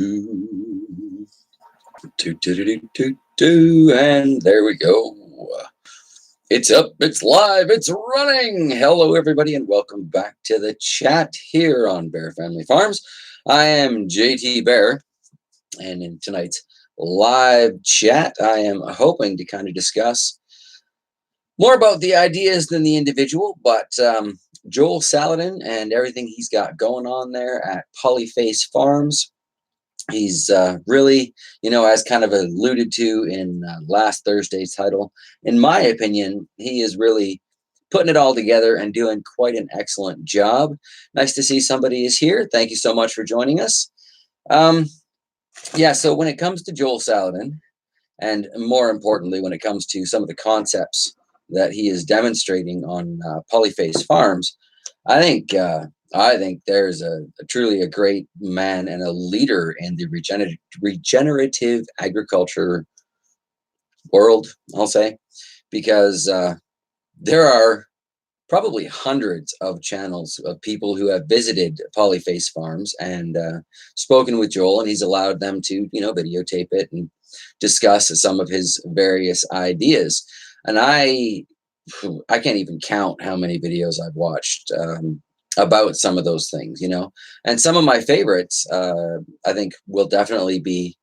And there we go. It's up, it's live, it's running. Hello, everybody, and welcome back to the chat here on Bear Family Farms. I am JT Bear, and in tonight's live chat, I am hoping to kind of discuss more about the ideas than the individual, but Joel Saladin and everything he's got going on there at Polyface Farms. He's really, as kind of alluded to in last Thursday's title, in my opinion, he is really putting it all together and doing quite an excellent job. Nice to see somebody is here. Thank you so much for joining us. So when it comes to Joel Saladin, and more importantly, when it comes to some of the concepts that he is demonstrating on Polyface Farms, I think there's truly a great man and a leader in the regenerative agriculture world, I'll say, because there are probably hundreds of channels of people who have visited Polyface Farms and spoken with Joel, and he's allowed them to, videotape it and discuss some of his various ideas. And I can't even count how many videos I've watched about some of those things, and some of my favorites, I think will definitely be,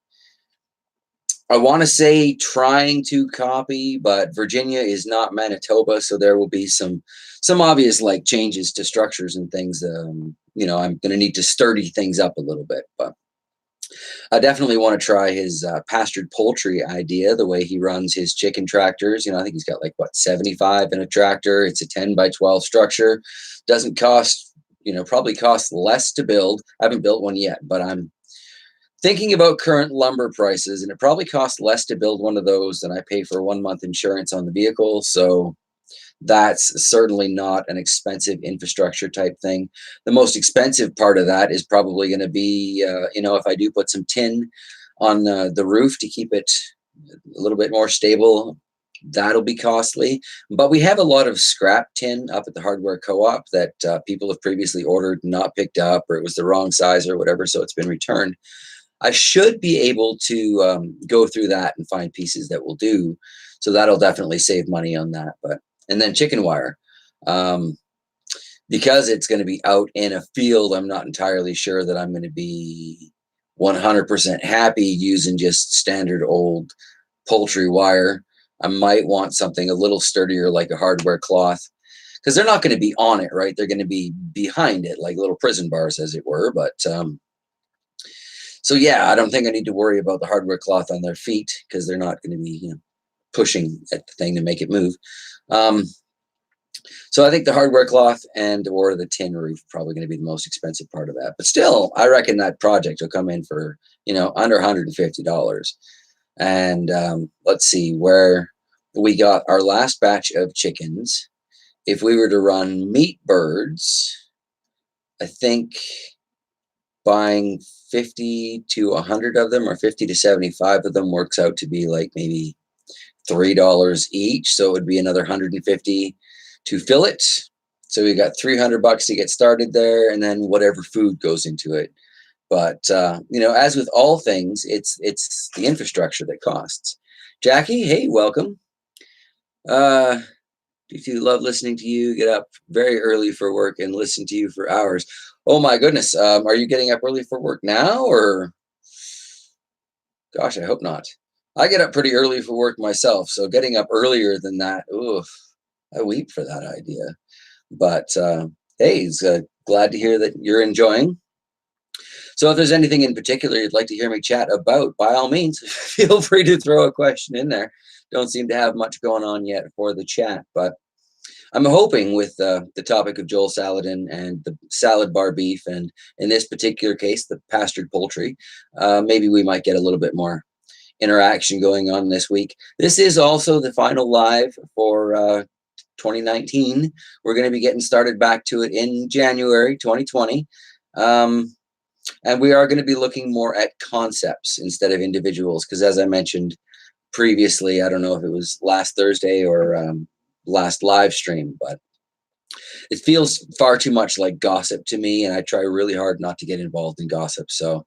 I want to say trying to copy, but Virginia is not Manitoba. So there will be some obvious like changes to structures and things. I'm going to need to sturdy things up a little bit, but I definitely want to try his pastured poultry idea, the way he runs his chicken tractors. I think he's got 75 in a tractor. It's a 10 by 12 structure. Doesn't cost, probably costs less to build. I haven't built one yet, but I'm thinking about current lumber prices, and it probably costs less to build one of those than I pay for 1 month insurance on the vehicle. So that's certainly not an expensive infrastructure type thing. The most expensive part of that is probably going to be, if I do put some tin on the roof to keep it a little bit more stable, that'll be costly. But we have a lot of scrap tin up at the hardware co-op that people have previously ordered, not picked up, or it was the wrong size or whatever, so it's been returned. I should be able to go through that and find pieces that will do. So that'll definitely save money on that. And then chicken wire, because it's going to be out in a field, I'm not entirely sure that I'm going to be 100% happy using just standard old poultry wire. I might want something a little sturdier, like a hardware cloth, because they're not going to be on it, right? They're going to be behind it, like little prison bars, as it were. But so yeah, I don't think I need to worry about the hardware cloth on their feet, because they're not going to be, pushing at the thing to make it move. So I think the hardware cloth or the tin roof probably going to be the most expensive part of that. But still, I reckon that project will come in for, under $150. And let's see where we got our last batch of chickens. If we were to run meat birds, I think buying 50 to 100 of them, or 50 to 75 of them, works out to be like maybe $3 each. So it would be another $150 to fill it. So we got $300 to get started there, and then whatever food goes into it. But as with all things, it's the infrastructure that costs. Jackie, hey, welcome. Do love listening to you. Get up very early for work and listen to you for hours. Oh my goodness. Are you getting up early for work now, or? Gosh, I hope not. I get up pretty early for work myself, so getting up earlier than that, oof, I weep for that idea. But hey, it's glad to hear that you're enjoying. So if there's anything in particular you'd like to hear me chat about, by all means, feel free to throw a question in there. Don't seem to have much going on yet for the chat, but I'm hoping with the topic of Joel Saladin and the salad bar beef, and in this particular case, the pastured poultry, maybe we might get a little bit more interaction going on this week. This is also the final live for 2019. We're going to be getting started back to it in January 2020. And we are going to be looking more at concepts instead of individuals, because as I mentioned previously, I don't know if it was last Thursday or last live stream, but it feels far too much like gossip to me, and I try really hard not to get involved in gossip. So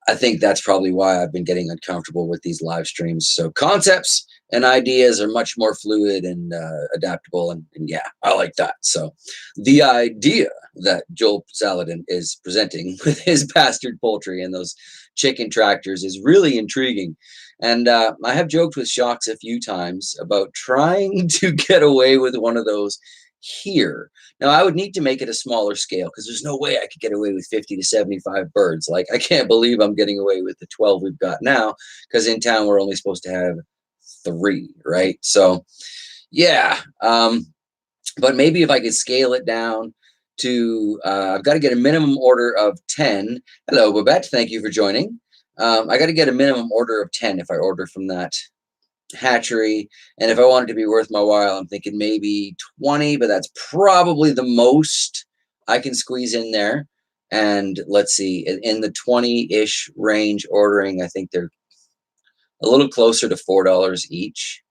I think that's probably why I've been getting uncomfortable with these live streams. So concepts and ideas are much more fluid and adaptable, and yeah, I like that. So the idea that Joel Saladin is presenting with his Pastured Poultry and those chicken tractors is really intriguing. And I have joked with Shocks a few times about trying to get away with one of those here. Now, I would need to make it a smaller scale because there's no way I could get away with 50 to 75 birds. Like, I can't believe I'm getting away with the 12 we've got now because in town we're only supposed to have 3, right? So, yeah. But maybe if I could scale it down to, I've got to get a minimum order of 10. Hello, Babette. Thank you for joining. I got to get a minimum order of 10 if I order from that hatchery, and if I want it to be worth my while, I'm thinking maybe 20, but that's probably the most I can squeeze in there. And let's see, in the 20-ish range ordering, I think they're a little closer to $4 each.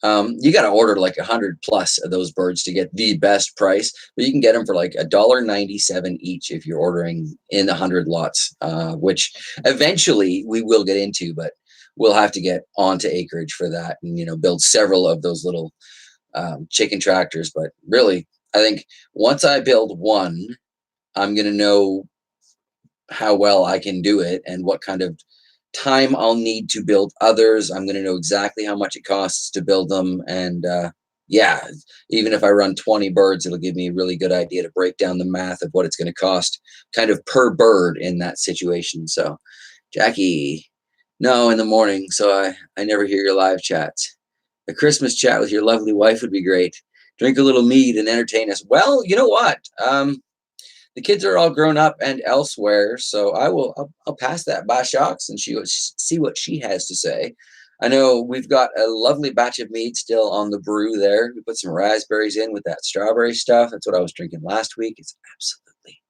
You got to order like 100 plus of those birds to get the best price, but you can get them for like $1.97 each if you're ordering in 100 lots, which eventually we will get into, but we'll have to get onto acreage for that and build several of those little chicken tractors. But really, I think once I build one, I'm going to know how well I can do it and what kind of time I'll need to build others. I'm going to know exactly how much it costs to build them. And yeah, even if I run 20 birds, it'll give me a really good idea to break down the math of what it's going to cost kind of per bird in that situation. So, Jackie, no, in the morning. So I never hear your live chats. A Christmas chat with your lovely wife would be great. Drink a little mead and entertain us. Well, you know what? The kids are all grown up and elsewhere, so I'll pass that by Shocks and see what she has to say. I know we've got a lovely batch of mead still on the brew there. We put some raspberries in with that strawberry stuff. That's what I was drinking last week. It's absolutely,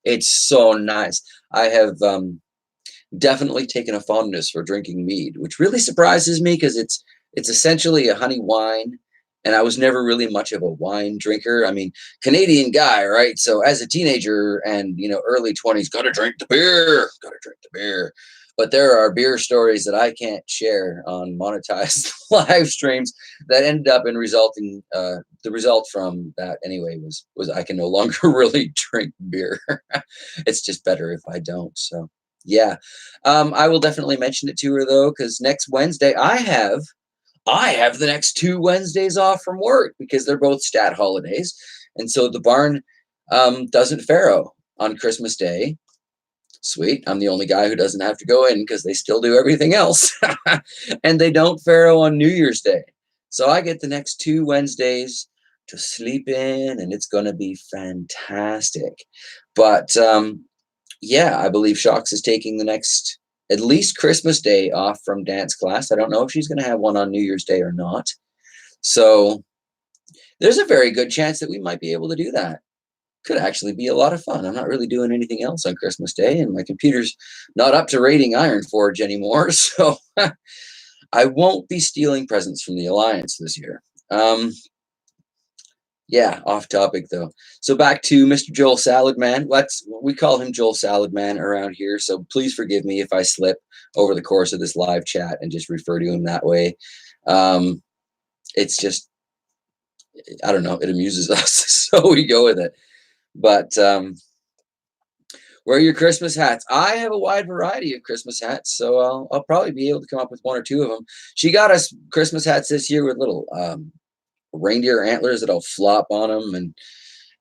it's so nice. I have definitely taken a fondness for drinking mead, which really surprises me because it's essentially a honey wine. And I was never really much of a wine drinker. I mean, Canadian guy, right? So as a teenager and early 20s, gotta drink the beer, gotta drink the beer. But there are beer stories that I can't share on monetized live streams that ended up in resulting. The result from that anyway was I can no longer really drink beer. It's just better if I don't. So yeah, I will definitely mention it to her though, because next Wednesday I have the next 2 Wednesdays off from work because they're both stat holidays. And so the barn doesn't farrow on Christmas Day. Sweet. I'm the only guy who doesn't have to go in because they still do everything else. And they don't farrow on New Year's Day. So I get the next 2 Wednesdays to sleep in, and it's going to be fantastic. But yeah, I believe Shocks is taking the next at least Christmas Day off from dance class. I don't know if she's going to have one on New Year's Day or not. So there's a very good chance that we might be able to do that. Could actually be a lot of fun. I'm not really doing anything else on Christmas Day, and my computer's not up to rating Iron Forge anymore. So I won't be stealing presents from the Alliance this year. Yeah, off topic though. So back to Mr. Joel Salad Man. We call him Joel Salad Man around here. So please forgive me if I slip over the course of this live chat and just refer to him that way. It's just, I don't know, it amuses us, so we go with it. But wear your Christmas hats. I have a wide variety of Christmas hats, so I'll probably be able to come up with 1 or 2 of them. She got us Christmas hats this year with little reindeer antlers that'll flop on them, and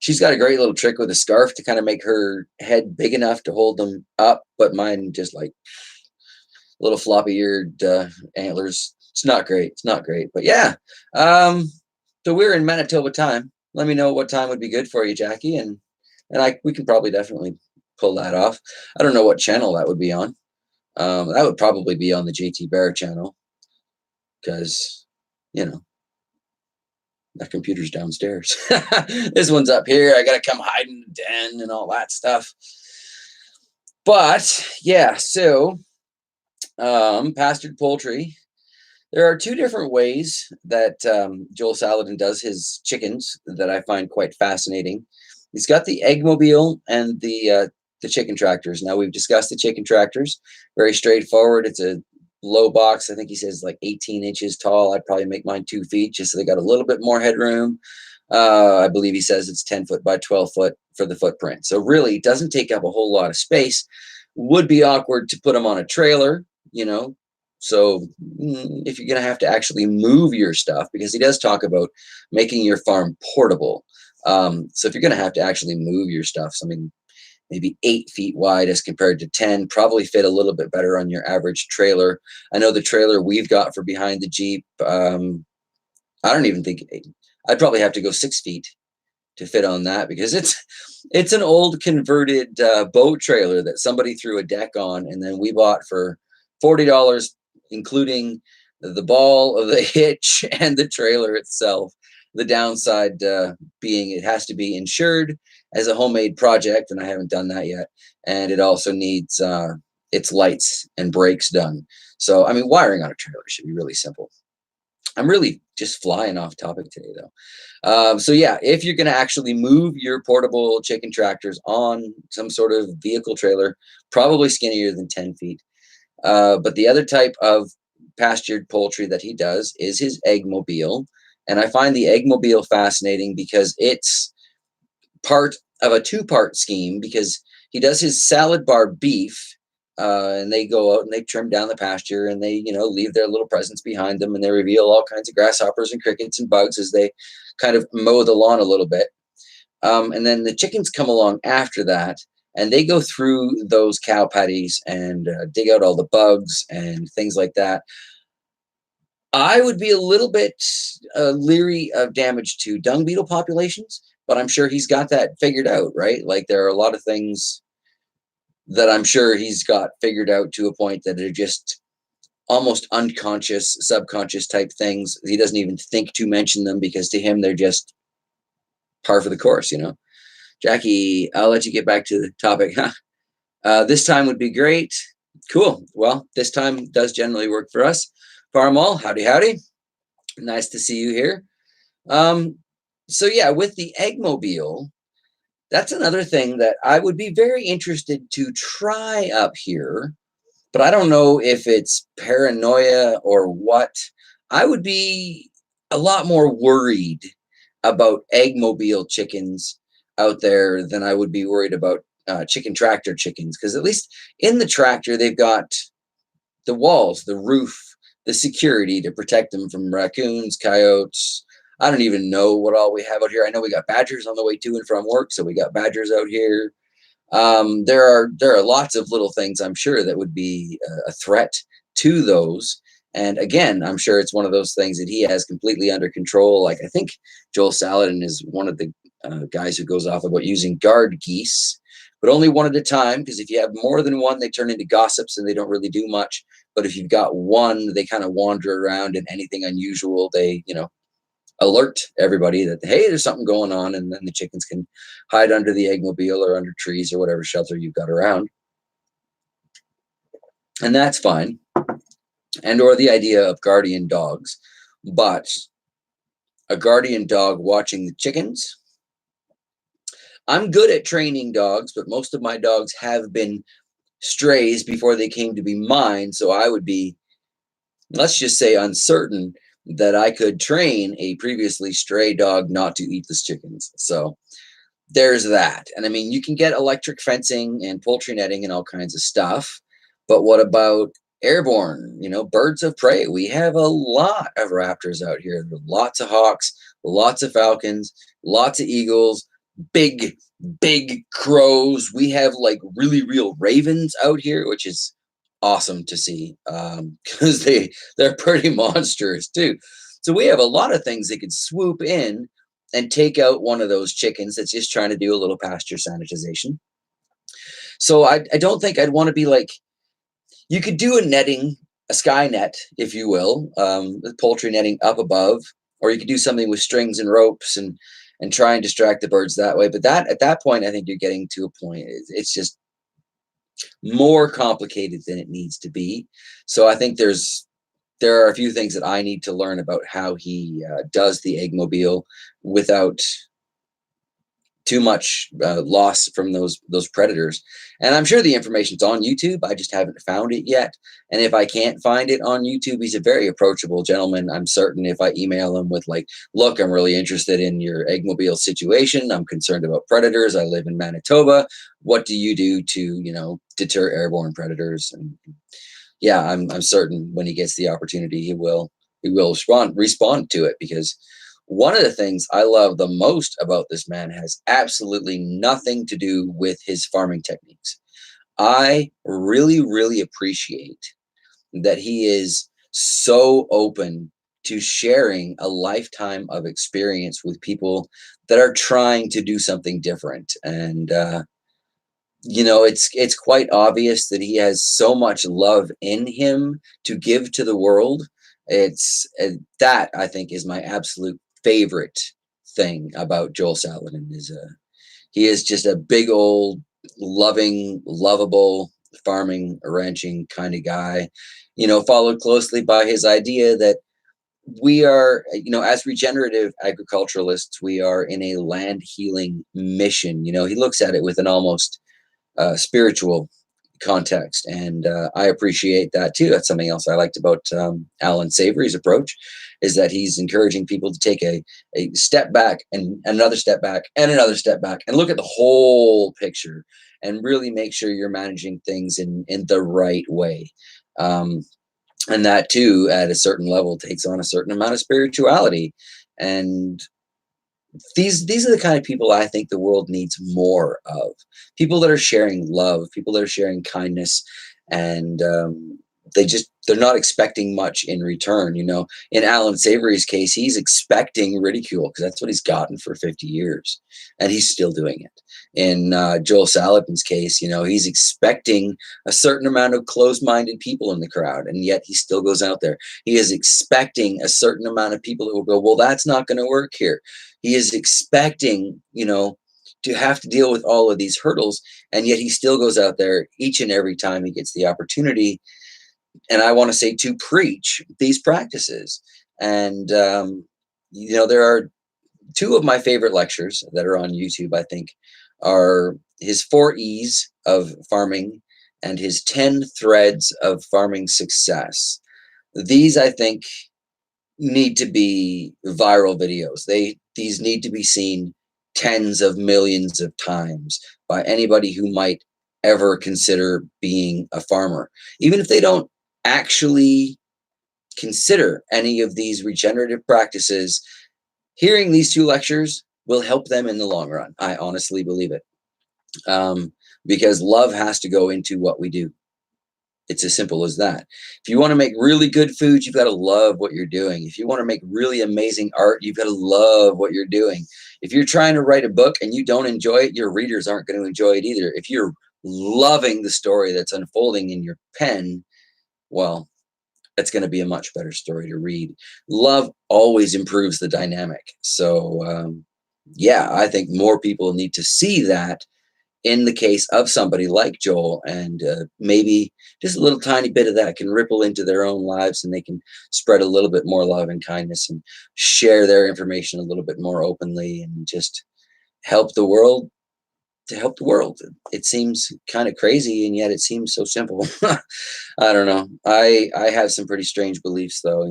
she's got a great little trick with a scarf to kind of make her head big enough to hold them up, but mine just like little floppy eared antlers. It's not great, but yeah. So we're in Manitoba time. Let me know what time would be good for you, Jackie, and we can probably definitely pull that off. I don't know what channel that would be on. That would probably be on the JT Bear channel because that computer's downstairs. This one's up here. I got to come hide in the den and all that stuff. But yeah, so Pastured Poultry. There are two different ways that Joel Salatin does his chickens that I find quite fascinating. He's got the Eggmobile and the chicken tractors. Now we've discussed the chicken tractors, very straightforward. It's a low box. I think he says like 18 inches tall. I'd probably make mine 2 feet just so they got a little bit more headroom. I believe he says it's 10 foot by 12 foot for the footprint. So really, it doesn't take up a whole lot of space. Would be awkward to put them on a trailer, you know. So if you're going to have to actually move your stuff, because he does talk about making your farm portable. So if you're going to have to actually move your stuff, something maybe 8 feet wide as compared to 10, probably fit a little bit better on your average trailer. I know the trailer we've got for behind the Jeep, I don't even think I'd probably have to go 6 feet to fit on that, because it's an old converted boat trailer that somebody threw a deck on, and then we bought for $40, including the ball of the hitch and the trailer itself. The downside being it has to be insured as a homemade project, and I haven't done that yet. And it also needs its lights and brakes done. So, I mean, wiring on a trailer should be really simple. I'm really just flying off topic today, though. So yeah, if you're going to actually move your portable chicken tractors on some sort of vehicle trailer, probably skinnier than 10 feet. But the other type of pastured poultry that he does is his Eggmobile. And I find the Eggmobile fascinating because it's part of a two-part scheme, because he does his salad bar beef, and they go out and they trim down the pasture, and they, leave their little presents behind them, and they reveal all kinds of grasshoppers and crickets and bugs as they kind of mow the lawn a little bit. And then the chickens come along after that, and they go through those cow patties and dig out all the bugs and things like that. I would be a little bit leery of damage to dung beetle populations, but I'm sure he's got that figured out, right? Like, there are a lot of things that I'm sure he's got figured out to a point that are just almost unconscious, subconscious type things. He doesn't even think to mention them, because to him, they're just par for the course, Jackie, I'll let you get back to the topic. This time would be great. Cool. Well, this time does generally work for us. Farm all, howdy, howdy. Nice to see you here. So yeah, with the Eggmobile, that's another thing that I would be very interested to try up here, but I don't know if it's paranoia or what. I would be a lot more worried about Eggmobile chickens out there than I would be worried about chicken tractor chickens, because at least in the tractor, they've got the walls, the roof, the security to protect them from raccoons, coyotes. I don't even know what all we have out here. I know we got badgers on the way to and from work, so we got badgers out here. There are lots of little things, I'm sure, that would be a threat to those. And again, I'm sure it's one of those things that he has completely under control. Like, I think Joel Salatin is one of the guys who goes off about using guard geese, but only one at a time, because if you have more than one, they turn into gossips and they don't really do much. But if you've got one, they kind of wander around, and anything unusual, they, alert everybody that, hey, there's something going on, and then the chickens can hide under the Eggmobile or under trees or whatever shelter you've got around. And that's fine. And or the idea of guardian dogs. But a guardian dog watching the chickens. I'm good at training dogs, but most of my dogs have been strays before they came to be mine. So I would be, let's just say, uncertain that I could train a previously stray dog not to eat the chickens. So there's that. And I mean, you can get electric fencing and poultry netting and all kinds of stuff. But what about airborne, birds of prey? We have a lot of raptors out here. There's lots of hawks, lots of falcons, lots of eagles, big crows. We have like really real ravens out here, which is awesome to see, because they're pretty monstrous too. So we have a lot of things that could swoop in and take out one of those chickens that's just trying to do a little pasture sanitization. So I don't think I'd want to be like, you could do a sky net, if you will, poultry netting up above, or you could do something with strings and ropes and try and distract the birds that way. But that, at that point, I think you're getting to a point. It's just more complicated than it needs to be. So I think there's there are a few things that I need to learn about how he does the eggmobile without too much loss from those predators. And I'm sure the information's on YouTube. I just haven't found it yet. And if I can't find it on YouTube, he's a very approachable gentleman. I'm certain if I email him with like, look, I'm really interested in your eggmobile situation. I'm concerned about predators. I live in Manitoba. What do you do to, deter airborne predators? And yeah, I'm certain when he gets the opportunity, he will respond to it, because one of the things I love the most about this man has absolutely nothing to do with his farming techniques. I really, really appreciate that he is so open to sharing a lifetime of experience with people that are trying to do something different. And it's quite obvious that he has so much love in him to give to the world. It's that I think is my absolute favorite thing about Joel Salatin is he is just a big old loving, lovable farming, ranching kind of guy. Followed closely by his idea that we are, as regenerative agriculturalists, we are in a land healing mission. He looks at it with an almost spiritual context. And I appreciate that too. That's something else I liked about Alan Savory's approach, is that he's encouraging people to take a step back and another step back and another step back and look at the whole picture and really make sure you're managing things in the right way. And that too, at a certain level, takes on a certain amount of spirituality. And these are the kind of people I think the world needs more of. People that are sharing love, people that are sharing kindness, and they're not expecting much in return. In Alan Savory's case, he's expecting ridicule because that's what he's gotten for 50 years, and he's still doing it. In Joel Salatin's case, he's expecting a certain amount of closed-minded people in the crowd, and yet he still goes out there. He is expecting a certain amount of people that will go, well, that's not going to work here. He is expecting, to have to deal with all of these hurdles, and yet he still goes out there each and every time he gets the opportunity. And I want to say, to preach these practices. And there are two of my favorite lectures that are on YouTube, I think, are his 4 E's of farming and his 10 threads of farming success. These, I think, need to be viral videos. These need to be seen tens of millions of times by anybody who might ever consider being a farmer, even if they don't actually consider any of these regenerative practices. Hearing these 2 lectures will help them in the long run. I honestly believe it, because love has to go into what we do. It's as simple as that. If you want to make really good food, you've got to love what you're doing. If you want to make really amazing art, you've got to love what you're doing. If you're trying to write a book and you don't enjoy it, your readers aren't going to enjoy it either. If you're loving the story that's unfolding in your pen, well, it's going to be a much better story to read. Love always improves the dynamic. So, yeah, I think more people need to see that in the case of somebody like Joel, and maybe just a little tiny bit of that can ripple into their own lives, and they can spread a little bit more love and kindness and share their information a little bit more openly and just help the world to help the world. It seems kind of crazy, and yet it seems so simple. I don't know. I have some pretty strange beliefs, though.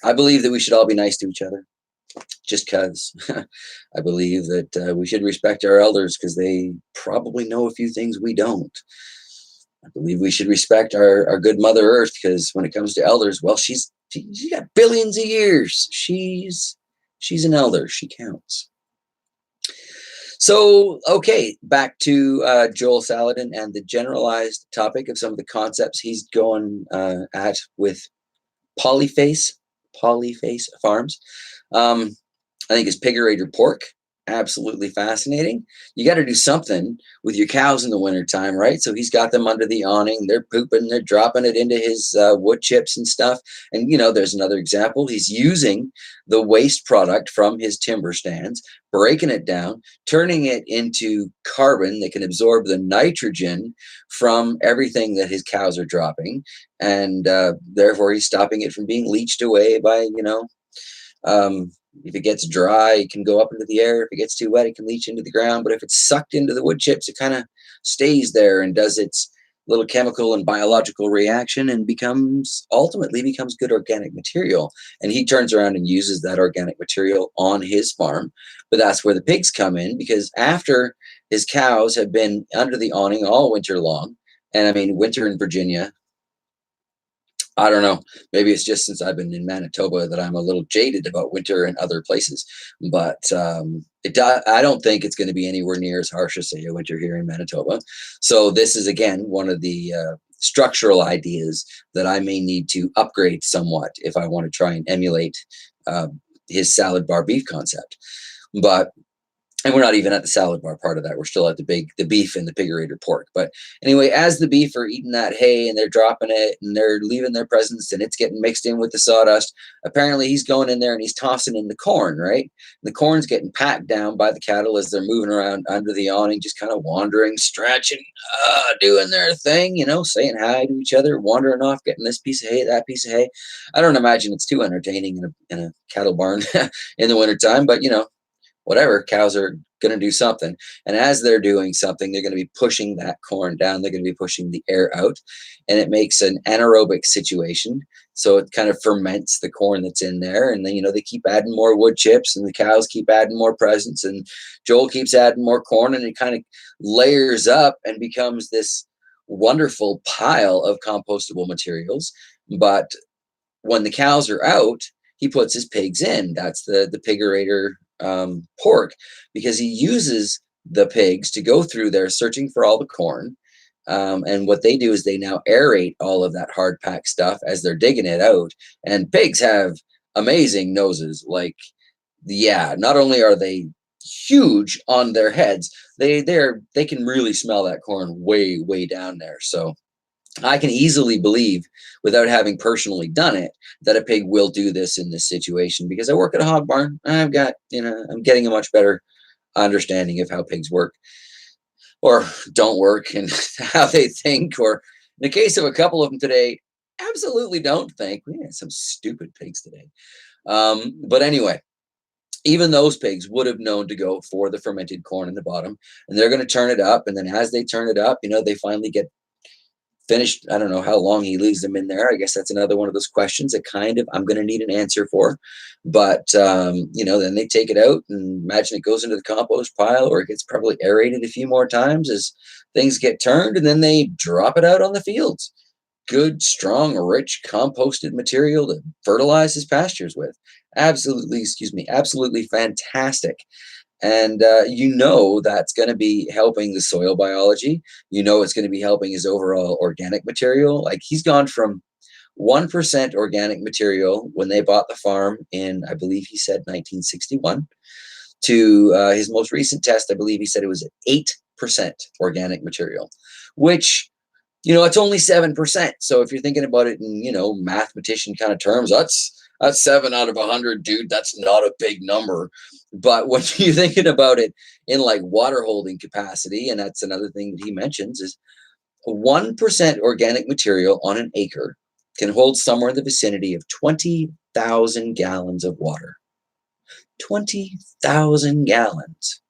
I believe that we should all be nice to each other, just because. I believe that we should respect our elders because they probably know a few things we don't. I believe we should respect our good Mother Earth because when it comes to elders, well, she's got billions of years. She's an elder. She counts. So, okay, back to Joel Salatin and the generalized topic of some of the concepts he's going at with polyface farms. I think it's pigurator pork absolutely fascinating. You got to do something with your cows in the wintertime, right? So he's got them under the awning. They're pooping, they're dropping it into his wood chips and stuff. And, there's another example. He's using the waste product from his timber stands, breaking it down, turning it into carbon that can absorb the nitrogen from everything that his cows are dropping. And therefore, he's stopping it from being leached away by, um, if it gets dry, it can go up into the air. If it gets too wet, it can leach into the ground. But if it's sucked into the wood chips, it kind of stays there and does its little chemical and biological reaction and ultimately becomes good organic material. And he turns around and uses that organic material on his farm. But that's where the pigs come in, because after his cows have been under the awning all winter long, and I mean, winter in Virginia, I don't know. Maybe it's just since I've been in Manitoba that I'm a little jaded about winter in other places. But I don't think it's going to be anywhere near as harsh as, say, a winter here in Manitoba. So this is, again, one of the structural ideas that I may need to upgrade somewhat if I want to try and emulate uh, his salad bar beef concept. But and we're not even at the salad bar part of that. We're still at the beef and the pigerator pork. But anyway, as the beef are eating that hay and they're dropping it and they're leaving their presents and it's getting mixed in with the sawdust, apparently he's going in there and he's tossing in the corn, right? The corn's getting packed down by the cattle as they're moving around under the awning, just kind of wandering, stretching, doing their thing, saying hi to each other, wandering off, getting this piece of hay, that piece of hay. I don't imagine it's too entertaining in a cattle barn in the wintertime, but whatever, cows are going to do something. And as they're doing something, they're going to be pushing that corn down. They're going to be pushing the air out. And it makes an anaerobic situation. So it kind of ferments the corn that's in there. And then, they keep adding more wood chips and the cows keep adding more presents. And Joel keeps adding more corn. And it kind of layers up and becomes this wonderful pile of compostable materials. But when the cows are out, he puts his pigs in. That's the pigerator pork, because he uses the pigs to go through there searching for all the corn. And what they do is they now aerate all of that hard packed stuff as they're digging it out. And pigs have amazing noses. Like, yeah, not only are they huge on their heads, they can really smell that corn way, way down there. So I can easily believe, without having personally done it, that a pig will do this in this situation, because I work at a hog barn. I'm getting a much better understanding of how pigs work or don't work and how they think, or in the case of a couple of them today, absolutely don't think. We had some stupid pigs today. But anyway, even those pigs would have known to go for the fermented corn in the bottom, and they're going to turn it up. And then as they turn it up, they finally get finished. I don't know how long he leaves them in there. I guess that's another one of those questions that I'm going to need an answer for. But, then they take it out and imagine it goes into the compost pile, or it gets probably aerated a few more times as things get turned, and then they drop it out on the fields. Good, strong, rich, composted material to fertilize his pastures with. Absolutely fantastic. And that's going to be helping the soil biology. It's going to be helping his overall organic material. Like, he's gone from 1% organic material when they bought the farm in, I believe he said 1961, to his most recent test. I believe he said it was 8% organic material, which, it's only 7%. So if you're thinking about it in, mathematician kind of terms, that's 7 out of 100, dude. That's not a big number. But when you're thinking about it in like water holding capacity, and that's another thing that he mentions, is 1% organic material on an acre can hold somewhere in the vicinity of 20,000 gallons of water. 20,000 gallons.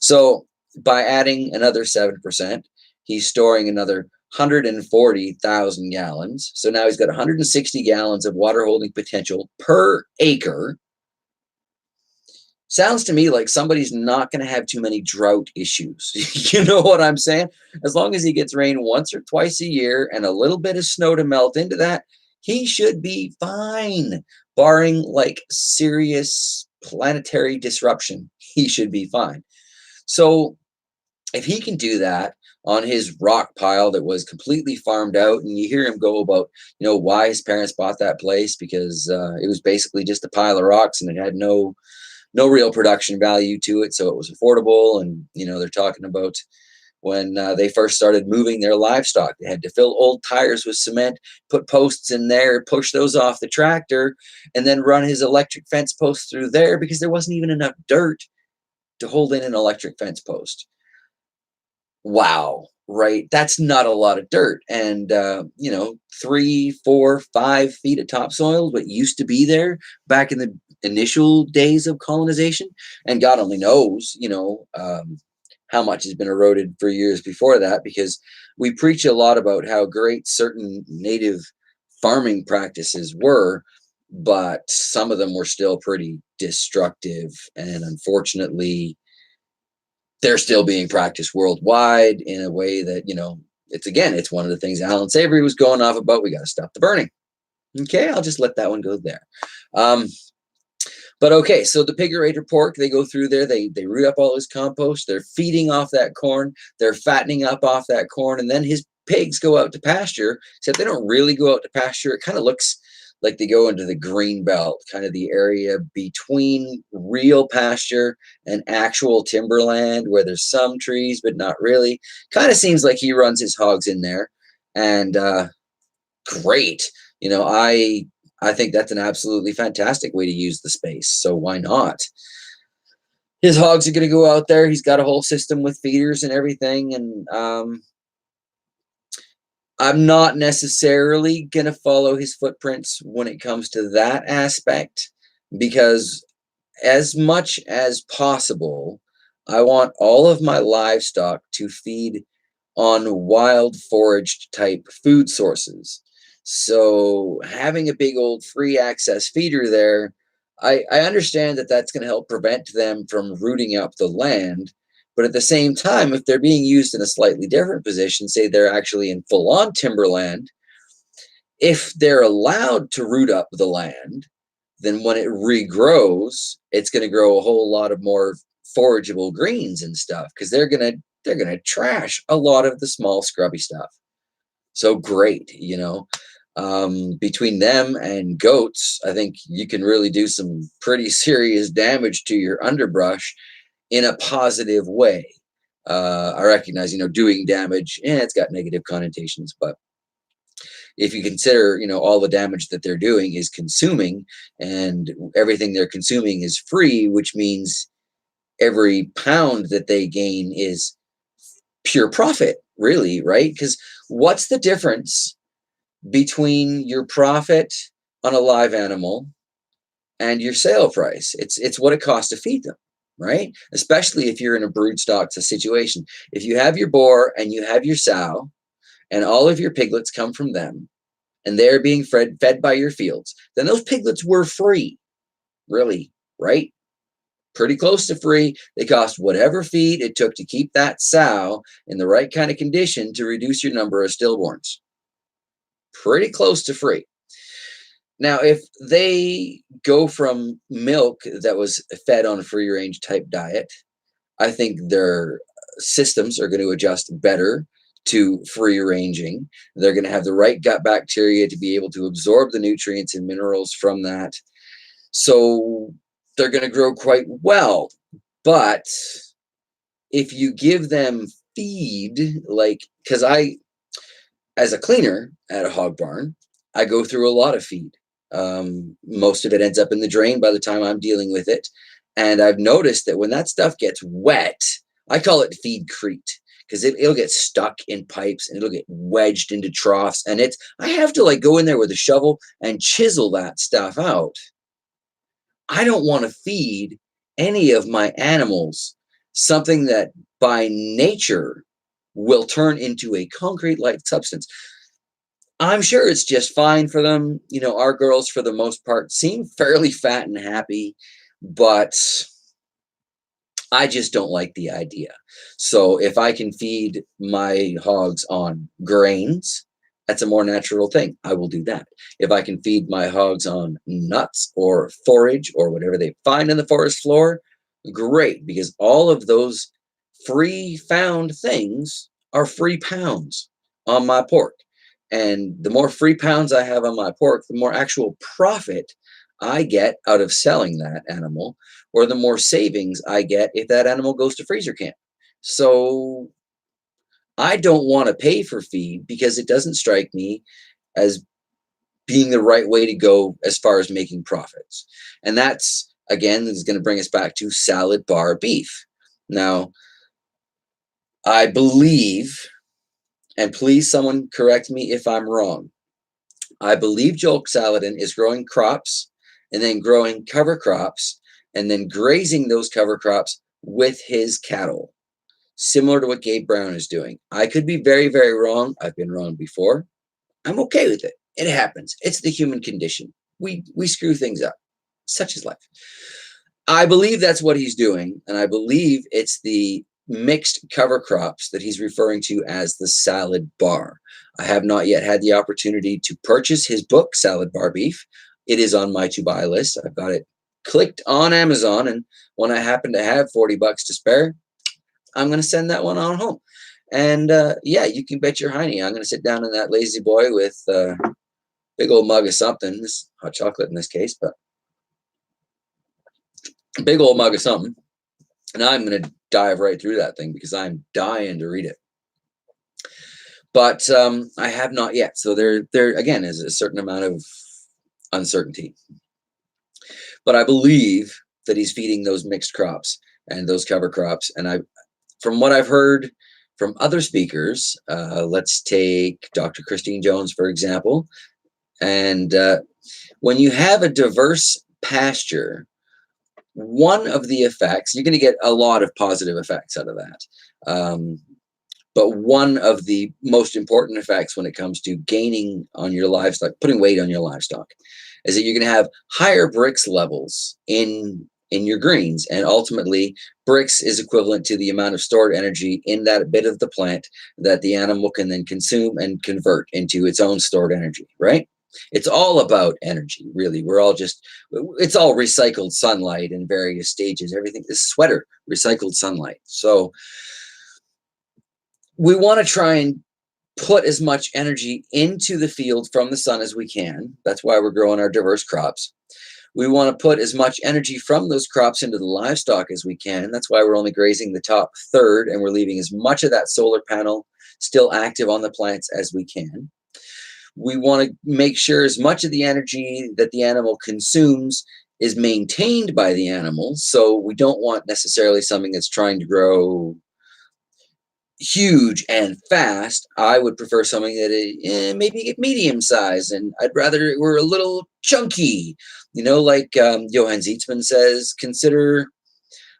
So by adding another 7%, he's storing another 140,000 gallons. So now he's got 160 gallons of water holding potential per acre. Sounds to me like somebody's not going to have too many drought issues. You know what I'm saying? As long as he gets rain once or twice a year and a little bit of snow to melt into that, he should be fine. Barring like serious planetary disruption, he should be fine. So if he can do that on his rock pile that was completely farmed out, and you hear him go about, why his parents bought that place, because it was basically just a pile of rocks and it had no no real production value to it, so it was affordable. And they're talking about when they first started moving their livestock, they had to fill old tires with cement, put posts in there, push those off the tractor, and then run his electric fence post through there because there wasn't even enough dirt to hold in an electric fence post. Wow, right? That's not a lot of dirt. And 3, 4, 5 feet of topsoil, what used to be there back in the initial days of colonization. And God only knows, how much has been eroded for years before that, because we preach a lot about how great certain native farming practices were, but some of them were still pretty destructive. And unfortunately, they're still being practiced worldwide in a way that, it's one of the things Alan Savory was going off about. We got to stop the burning. Okay, I'll just let that one go there. But okay, so the pigurator pork, they go through there, they root up all his compost, they're feeding off that corn, they're fattening up off that corn, and then his pigs go out to pasture, except they don't really go out to pasture. It kind of looks like they go into the green belt, kind of the area between real pasture and actual timberland where there's some trees, but not really. Kind of seems like he runs his hogs in there. And great. I think that's an absolutely fantastic way to use the space. So why not? His hogs are going to go out there. He's got a whole system with feeders and everything. And I'm not necessarily going to follow his footprints when it comes to that aspect, because as much as possible, I want all of my livestock to feed on wild foraged type food sources. So having a big old free access feeder there, I understand that that's going to help prevent them from rooting up the land. But at the same time, if they're being used in a slightly different position, say they're actually in full on timberland, if they're allowed to root up the land, then when it regrows, it's going to grow a whole lot of more forageable greens and stuff, because they're going to trash a lot of the small scrubby stuff. So great, between them and goats, I think you can really do some pretty serious damage to your underbrush in a positive way. I recognize, doing damage, it's got negative connotations, but if you consider, all the damage that they're doing is consuming, and everything they're consuming is free, which means every pound that they gain is pure profit, really, right? Because what's the difference between your profit on a live animal and your sale price? It's what it costs to feed them, right? Especially if you're in a brood stock situation. If you have your boar and you have your sow, and all of your piglets come from them, and they're being fed by your fields, then those piglets were free, really, right? Pretty close to free. They cost whatever feed it took to keep that sow in the right kind of condition to reduce your number of stillborns. Pretty close to free. Now, if they go from milk that was fed on a free range type diet, I think their systems are going to adjust better to free ranging. They're going to have the right gut bacteria to be able to absorb the nutrients and minerals from that. So they're going to grow quite well. But if you give them feed, because as a cleaner at a hog barn, I go through a lot of feed. Most of it ends up in the drain by the time I'm dealing with it. And I've noticed that when that stuff gets wet, I call it feedcrete, because it'll get stuck in pipes and it'll get wedged into troughs. And I have to go in there with a shovel and chisel that stuff out. I don't want to feed any of my animals something that by nature will turn into a concrete-like substance. I'm sure it's just fine for them. Our girls, for the most part, seem fairly fat and happy, but I just don't like the idea. So if I can feed my hogs on grains, that's a more natural thing. I will do that. If I can feed my hogs on nuts or forage or whatever they find in the forest floor, great, because all of those free found things are free pounds on my pork. And the more free pounds I have on my pork, the more actual profit I get out of selling that animal, or the more savings I get if that animal goes to freezer camp. So I don't want to pay for feed because it doesn't strike me as being the right way to go as far as making profits. And that's, again, this is going to bring us back to salad bar beef. Now, I believe, and please someone correct me if I'm wrong, I believe Joel Salatin is growing crops and then growing cover crops and then grazing those cover crops with his cattle, similar to what Gabe Brown is doing. I could be very, very wrong. I've been wrong before. I'm okay with it. It happens. It's the human condition. We screw things up. Such is life. I believe that's what he's doing, and I believe it's the mixed cover crops that he's referring to as the salad bar. I have not yet had the opportunity to purchase his book, Salad Bar Beef. It is on my to buy list. I've got it clicked on Amazon, and when I happen to have $40 to spare, I'm going to send that one on home. And yeah, you can bet your hiney I'm going to sit down in that lazy boy with a big old mug of something. This hot chocolate in this case, but a big old mug of something. And I'm going to dive right through that thing because I'm dying to read it. But I have not yet. So there again is a certain amount of uncertainty. But I believe that he's feeding those mixed crops and those cover crops. And from what I've heard from other speakers, let's take Dr. Christine Jones, for example. And when you have a diverse pasture, one of the effects, you're going to get a lot of positive effects out of that. But one of the most important effects when it comes to gaining on your livestock, putting weight on your livestock, is that you're going to have higher Brix levels in your greens. And ultimately, Brix is equivalent to the amount of stored energy in that bit of the plant that the animal can then consume and convert into its own stored energy, right? It's all about energy, really. It's all recycled sunlight in various stages. Everything is sweater, recycled sunlight. So we want to try and put as much energy into the field from the sun as we can. That's why we're growing our diverse crops. We want to put as much energy from those crops into the livestock as we can. That's why we're only grazing the top third, and we're leaving as much of that solar panel still active on the plants as we can. We want to make sure as much of the energy that the animal consumes is maintained by the animal. So we don't want necessarily something that's trying to grow huge and fast. I would prefer something that maybe get medium size, and I'd rather it were a little chunky. Like Johann Zietzman says, consider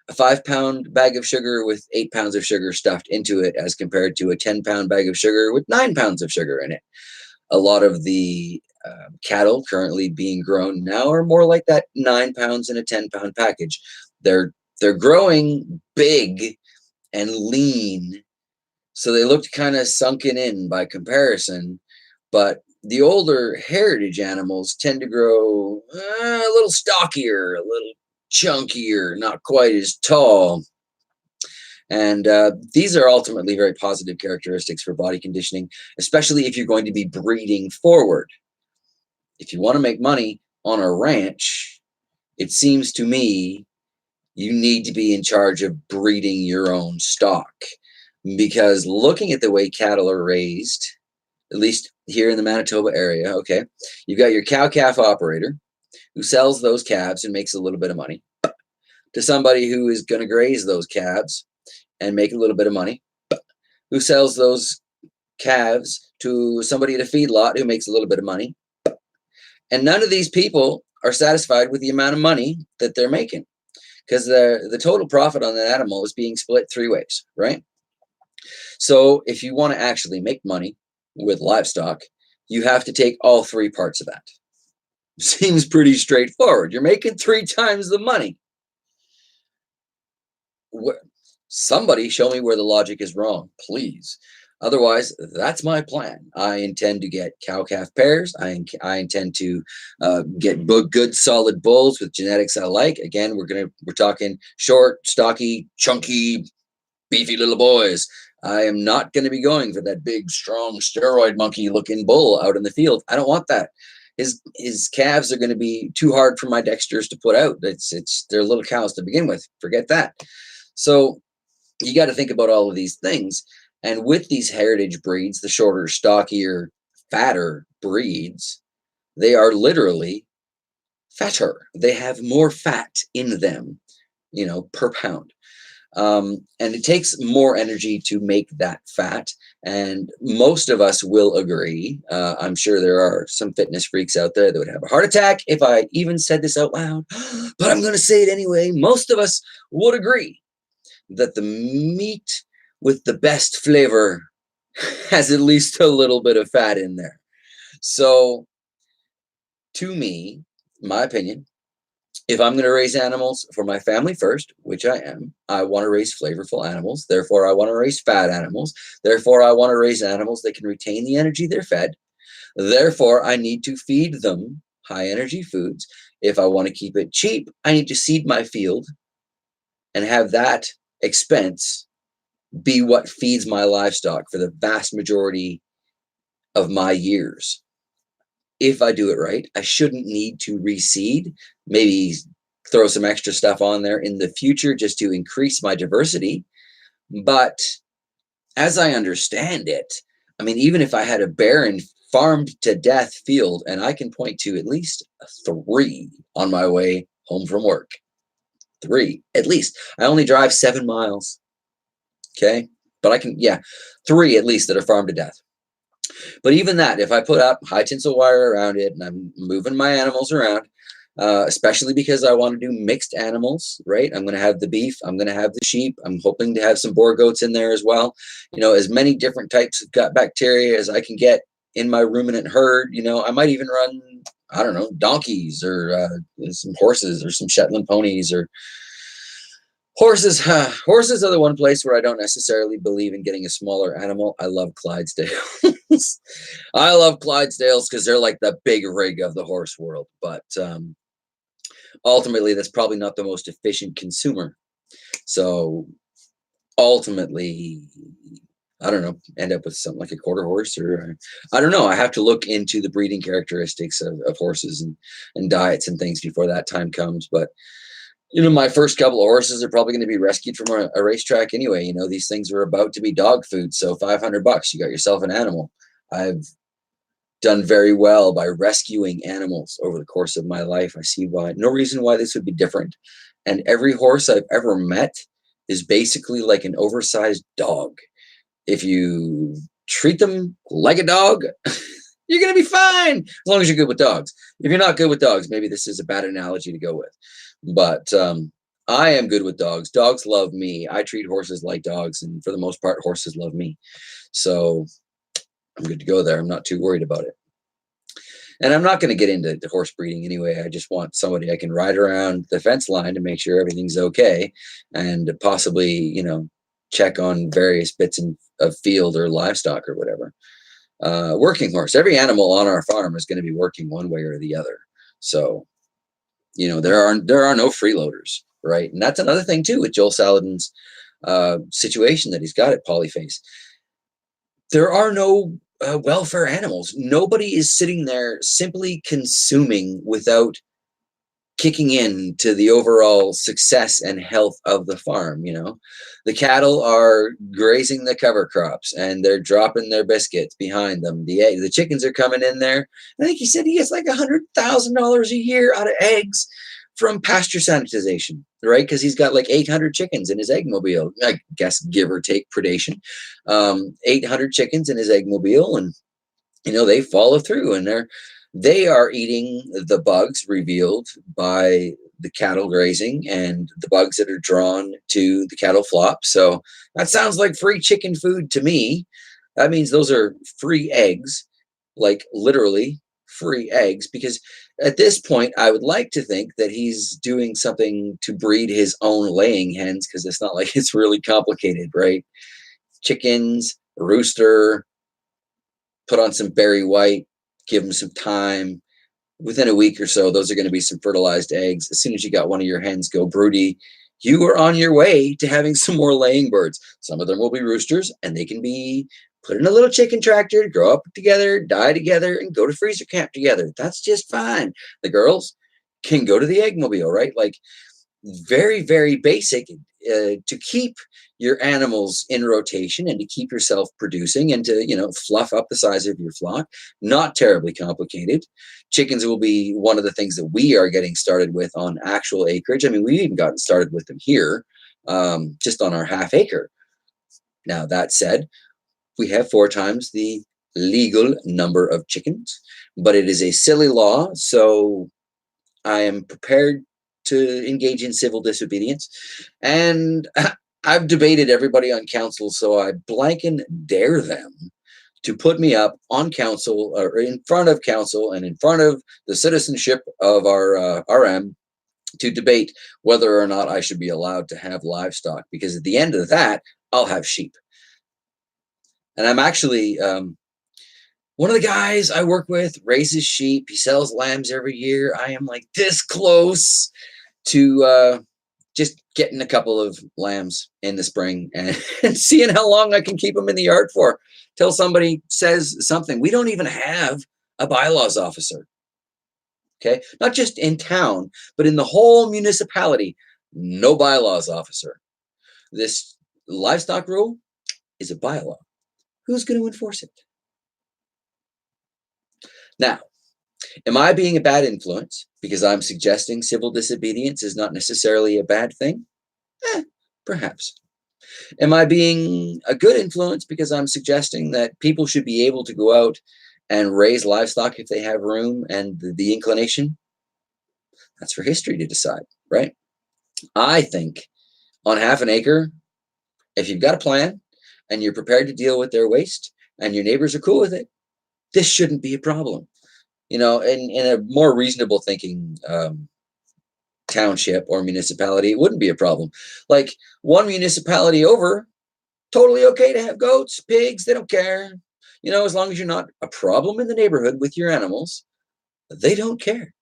a 5-pound bag of sugar with 8 pounds of sugar stuffed into it as compared to a 10-pound bag of sugar with 9 pounds of sugar in it. A lot of the cattle currently being grown now are more like that 9 pounds in a 10-pound package. They're growing big and lean, so they looked kind of sunken in by comparison. But the older heritage animals tend to grow a little stockier, a little chunkier, not quite as tall. And these are ultimately very positive characteristics for body conditioning, especially if you're going to be breeding forward. If you want to make money on a ranch, it seems to me you need to be in charge of breeding your own stock. Because looking at the way cattle are raised, at least here in the Manitoba area, okay, you've got your cow-calf operator who sells those calves and makes a little bit of money, to somebody who is going to graze those calves and make a little bit of money, who sells those calves to somebody at a feedlot who makes a little bit of money. And none of these people are satisfied with the amount of money that they're making, because the total profit on that animal is being split 3 ways, right? So if you want to actually make money with livestock, you have to take all 3 parts of that. Seems pretty straightforward. You're making 3 times the money. Somebody show me where the logic is wrong, please. Otherwise, that's my plan. I intend to get cow-calf pairs. I intend to get good, solid bulls with genetics I like. Again, we're talking short, stocky, chunky, beefy little boys. I am not going to be going for that big, strong, steroid monkey-looking bull out in the field. I don't want that. his calves are going to be too hard for my dexters to put out. They're little cows to begin with. Forget that. So you got to think about all of these things. And with these heritage breeds, the shorter, stockier, fatter breeds, they are literally fatter. They have more fat in them, per pound. And it takes more energy to make that fat. And most of us will agree. I'm sure there are some fitness freaks out there that would have a heart attack if I even said this out loud, but I'm going to say it anyway. Most of us would agree that the meat with the best flavor has at least a little bit of fat in there. So, to me, my opinion, if I'm going to raise animals for my family first, which I am, I want to raise flavorful animals. Therefore, I want to raise fat animals. Therefore, I want to raise animals that can retain the energy they're fed. Therefore, I need to feed them high energy foods. If I want to keep it cheap, I need to seed my field and have that expense be what feeds my livestock for the vast majority of my years. If I do it right, I shouldn't need to reseed, maybe throw some extra stuff on there in the future just to increase my diversity. But as I understand it, I mean, even if I had a barren farmed to death field, and I can point to at least 3 on my way home from work, 3 at least. I only drive 7 miles. Okay. But I can, 3 at least that are farmed to death. But even that, if I put up high tinsel wire around it and I'm moving my animals around, especially because I want to do mixed animals, right? I'm going to have the beef. I'm going to have the sheep. I'm hoping to have some boar goats in there as well. As many different types of gut bacteria as I can get in my ruminant herd. I might even run, I don't know, donkeys or some horses or some Shetland ponies or horses. Horses are the one place where I don't necessarily believe in getting a smaller animal. I love Clydesdales. I love Clydesdales because they're like the big rig of the horse world. But ultimately, that's probably not the most efficient consumer. So ultimately, I don't know, end up with something like a quarter horse, or I don't know. I have to look into the breeding characteristics of horses and diets and things before that time comes. But my first couple of horses are probably going to be rescued from a racetrack anyway. These things are about to be dog food. So $500, you got yourself an animal. I've done very well by rescuing animals over the course of my life. I see no reason why this would be different. And every horse I've ever met is basically like an oversized dog. If you treat them like a dog, you're going to be fine as long as you're good with dogs. If you're not good with dogs, maybe this is a bad analogy to go with. But I am good with dogs. Dogs love me. I treat horses like dogs. And for the most part, horses love me. So I'm good to go there. I'm not too worried about it. And I'm not going to get into the horse breeding anyway. I just want somebody I can ride around the fence line to make sure everything's okay. And possibly, check on various bits of field or livestock or whatever. Working horse. Every animal on our farm is going to be working one way or the other. So, there are no freeloaders, right? And that's another thing too with Joel Saladin's situation that he's got at Polyface. There are no welfare animals. Nobody is sitting there simply consuming without kicking in to the overall success and health of the farm. The cattle are grazing the cover crops and they're dropping their biscuits behind them. The chickens are coming in there. I think he said he gets like $100,000 a year out of eggs from pasture sanitization, right? Because he's got like 800 chickens in his eggmobile, I guess, give or take predation. 800 chickens in his eggmobile, and they follow through, and they are eating the bugs revealed by the cattle grazing and the bugs that are drawn to the cattle flop. So that sounds like free chicken food to me. That means those are free eggs, like literally free eggs, because at this point, I would like to think that he's doing something to breed his own laying hens, because it's not like it's really complicated, right? Chickens, a rooster, put on some berry white, give them some time. Within a week or so, those are going to be some fertilized eggs. As soon as you got one of your hens go broody, you are on your way to having some more laying birds. Some of them will be roosters, and they can be put in a little chicken tractor, grow up together, die together, and go to freezer camp together. That's just fine. The girls can go to the eggmobile, right? Like, very, very basic to keep your animals in rotation and to keep yourself producing and to, fluff up the size of your flock. Not terribly complicated. Chickens will be one of the things that we are getting started with on actual acreage. I mean, we've even gotten started with them here, just on our half acre. Now, that said, we have 4 times the legal number of chickens, but it is a silly law, so I am prepared to engage in civil disobedience. And I've debated everybody on council, so I blanken dare them to put me up on council or in front of council and in front of the citizenship of our RM to debate whether or not I should be allowed to have livestock, because at the end of that, I'll have sheep. And I'm actually, one of the guys I work with raises sheep. He sells lambs every year. I am like this close to just getting a couple of lambs in the spring and seeing how long I can keep them in the yard for till somebody says something. We don't even have a bylaws officer. Okay, not just in town, but in the whole municipality, no bylaws officer. This livestock rule is a bylaw. Who's going to enforce it? Now, am I being a bad influence because I'm suggesting civil disobedience is not necessarily a bad thing? Perhaps. Am I being a good influence because I'm suggesting that people should be able to go out and raise livestock if they have room and the inclination? That's for history to decide, right? I think on half an acre, if you've got a plan and you're prepared to deal with their waste and your neighbors are cool with it, this shouldn't be a problem. In a more reasonable thinking township or municipality, it wouldn't be a problem. Like, one municipality over, totally okay to have goats, pigs, they don't care. As long as you're not a problem in the neighborhood with your animals, they don't care.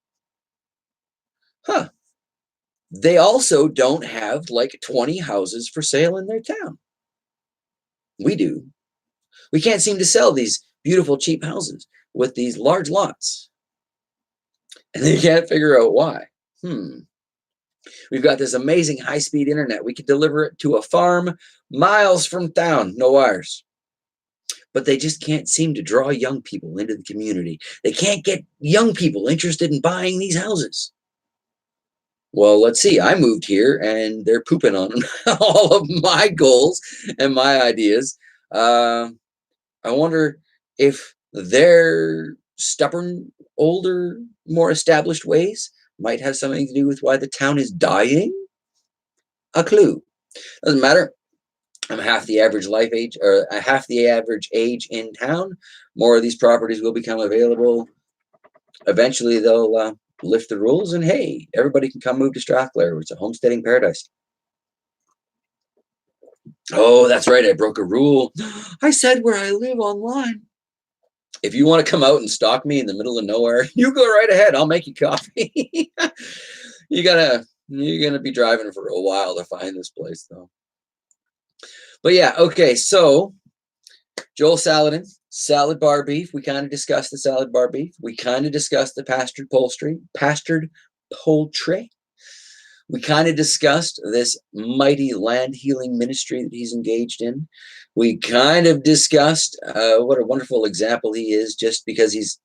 They also don't have like 20 houses for sale in their town. We do. We can't seem to sell these beautiful, cheap houses with these large lots. And they can't figure out why. We've got this amazing high-speed internet. We could deliver it to a farm miles from town, no wires. But they just can't seem to draw young people into the community. They can't get young people interested in buying these houses. Well, let's see. I moved here and they're pooping on all of my goals and my ideas. I wonder if their stubborn, older, more established ways might have something to do with why the town is dying. A clue. Doesn't matter. I'm half the average life age, or half the average age in town. More of these properties will become available. Eventually, they'll lift the rules, and hey, everybody can come move to Strathclair. It's a homesteading paradise. Oh, that's right. I broke a rule. I said where I live online. If you want to come out and stalk me in the middle of nowhere, you go right ahead. I'll make you coffee. You're gonna be driving for a while to find this place, though. But yeah, okay. So Joel Saladin, salad bar beef. We kind of discussed the salad bar beef. We kind of discussed the pastured poultry. We kind of discussed this mighty land healing ministry that he's engaged in. We kind of discussed what a wonderful example he is, just because he's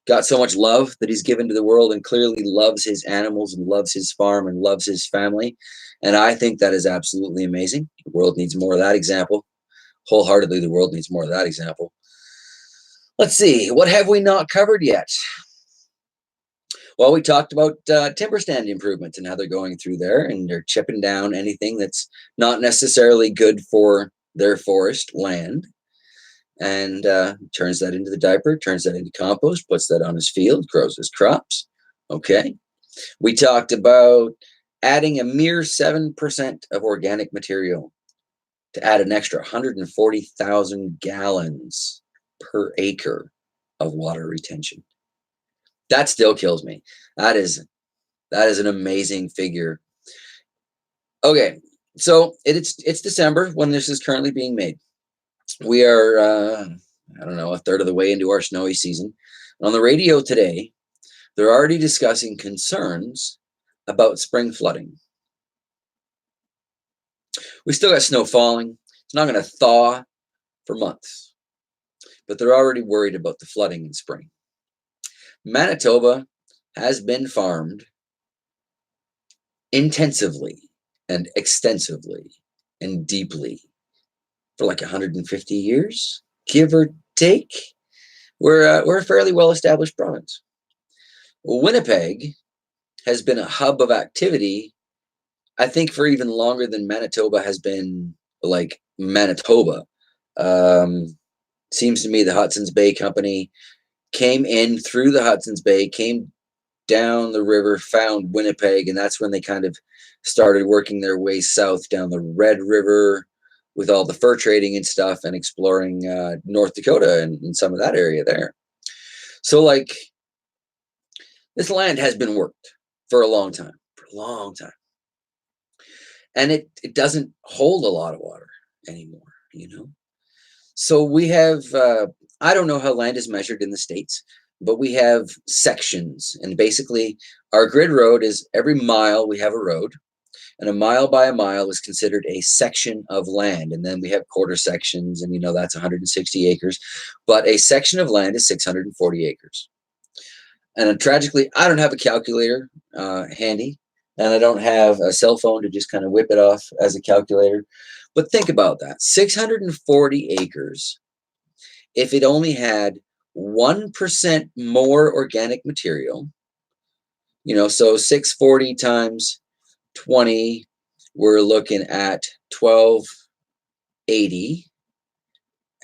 got so much love that he's given to the world and clearly loves his animals and loves his farm and loves his family. And I think that is absolutely amazing. The world needs more of that example. Wholeheartedly, the world needs more of that example. Let's see. What have we not covered yet? Well, we talked about timber stand improvements and how they're going through there, and they're chipping down anything that's not necessarily good for their forest land, and turns that into the diaper, turns that into compost, puts that on his field, grows his crops. Okay. We talked about adding a mere 7% of organic material to add an extra 140,000 gallons per acre of water retention. That still kills me. That is an amazing figure. Okay, so it's December when this is currently being made. We are, I don't know, a third of the way into our snowy season. On the radio today, they're already discussing concerns about spring flooding. We still got snow falling. It's not going to thaw for months, but they're already worried about the flooding in spring. Manitoba has been farmed intensively and extensively and deeply for like 150 years, give or take. We're a fairly well-established province. Winnipeg has been a hub of activity, I think, for even longer than Manitoba has been like Manitoba. Seems to me the Hudson's Bay Company came in through the Hudson's Bay, came down the river, found Winnipeg, and that's when they kind of started working their way south down the Red River with all the fur trading and stuff, and exploring North Dakota and some of that area there. So, like, this land has been worked for a long time, and it doesn't hold a lot of water anymore, you know. So we have, I don't know how land is measured in the States, but we have sections. And basically, our grid road is every mile we have a road, and a mile by a mile is considered a section of land. And then we have quarter sections, and that's 160 acres. But a section of land is 640 acres. And tragically, I don't have a calculator handy, and I don't have a cell phone to just kind of whip it off as a calculator. But think about that, 640 acres. If it only had 1% more organic material, so 640 times 20, we're looking at 1280.